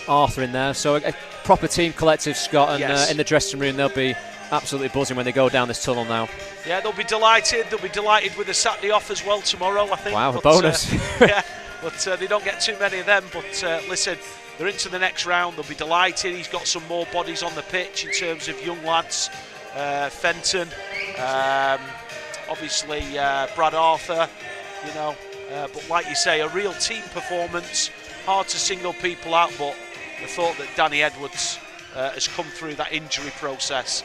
Arthur in there. So a proper team collective, Scott, and in the dressing room they'll be absolutely buzzing when they go down this tunnel now. Yeah, they'll be delighted. They'll be delighted with the Saturday off as well tomorrow, I think. Wow, a bonus. Yeah, but they don't get too many of them. But listen, they're into the next round. They'll be delighted. He's got some more bodies on the pitch in terms of young lads. Fenton, obviously Brad Arthur, you know. But like you say, a real team performance. Hard to single people out, but the thought that Danny Edwards has come through that injury process.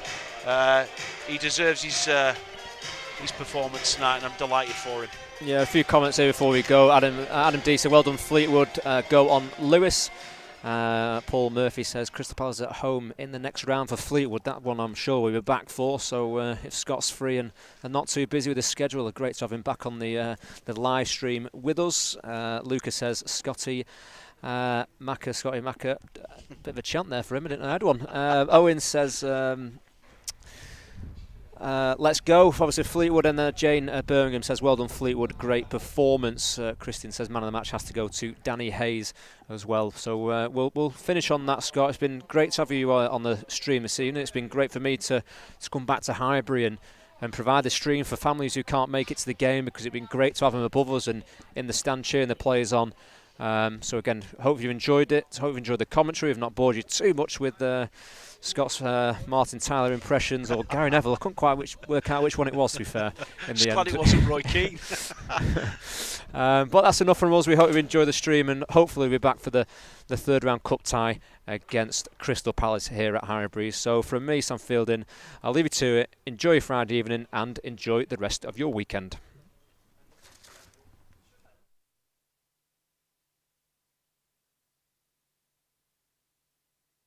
He deserves his performance tonight, and I'm delighted for him. Yeah, a few comments here before we go. Adam D said, well done Fleetwood, go on Lewis. Paul Murphy says Crystal Palace at home in the next round for Fleetwood. That one I'm sure we'll be back for, so if Scott's free and not too busy with his schedule, great to have him back on the live stream with us. Lucas says Scotty Macca, bit of a chant there for him, I didn't know I had one. Owen says let's go. Obviously Fleetwood, and Jane Birmingham says well done Fleetwood, great performance. Christian says man of the match has to go to Danny Hayes as well. So we'll finish on that, Scott. It's been great to have you on the stream this evening. It's been great for me to come back to Highbury and provide the stream for families who can't make it to the game, because it's been great to have them above us and in the stand cheering the players on. So again, hope you enjoyed it. Hope you enjoyed the commentary. We've not bored you too much with Scott's Martin Tyler impressions or Gary Neville. I couldn't quite work out which one it was, to be fair. In the glad end. it wasn't Roy Keane. But that's enough from us. We hope you enjoyed the stream, and hopefully we'll be back for the third round cup tie against Crystal Palace here at Highbury. So from me, Sam Fielding, I'll leave you to it. Enjoy your Friday evening and enjoy the rest of your weekend.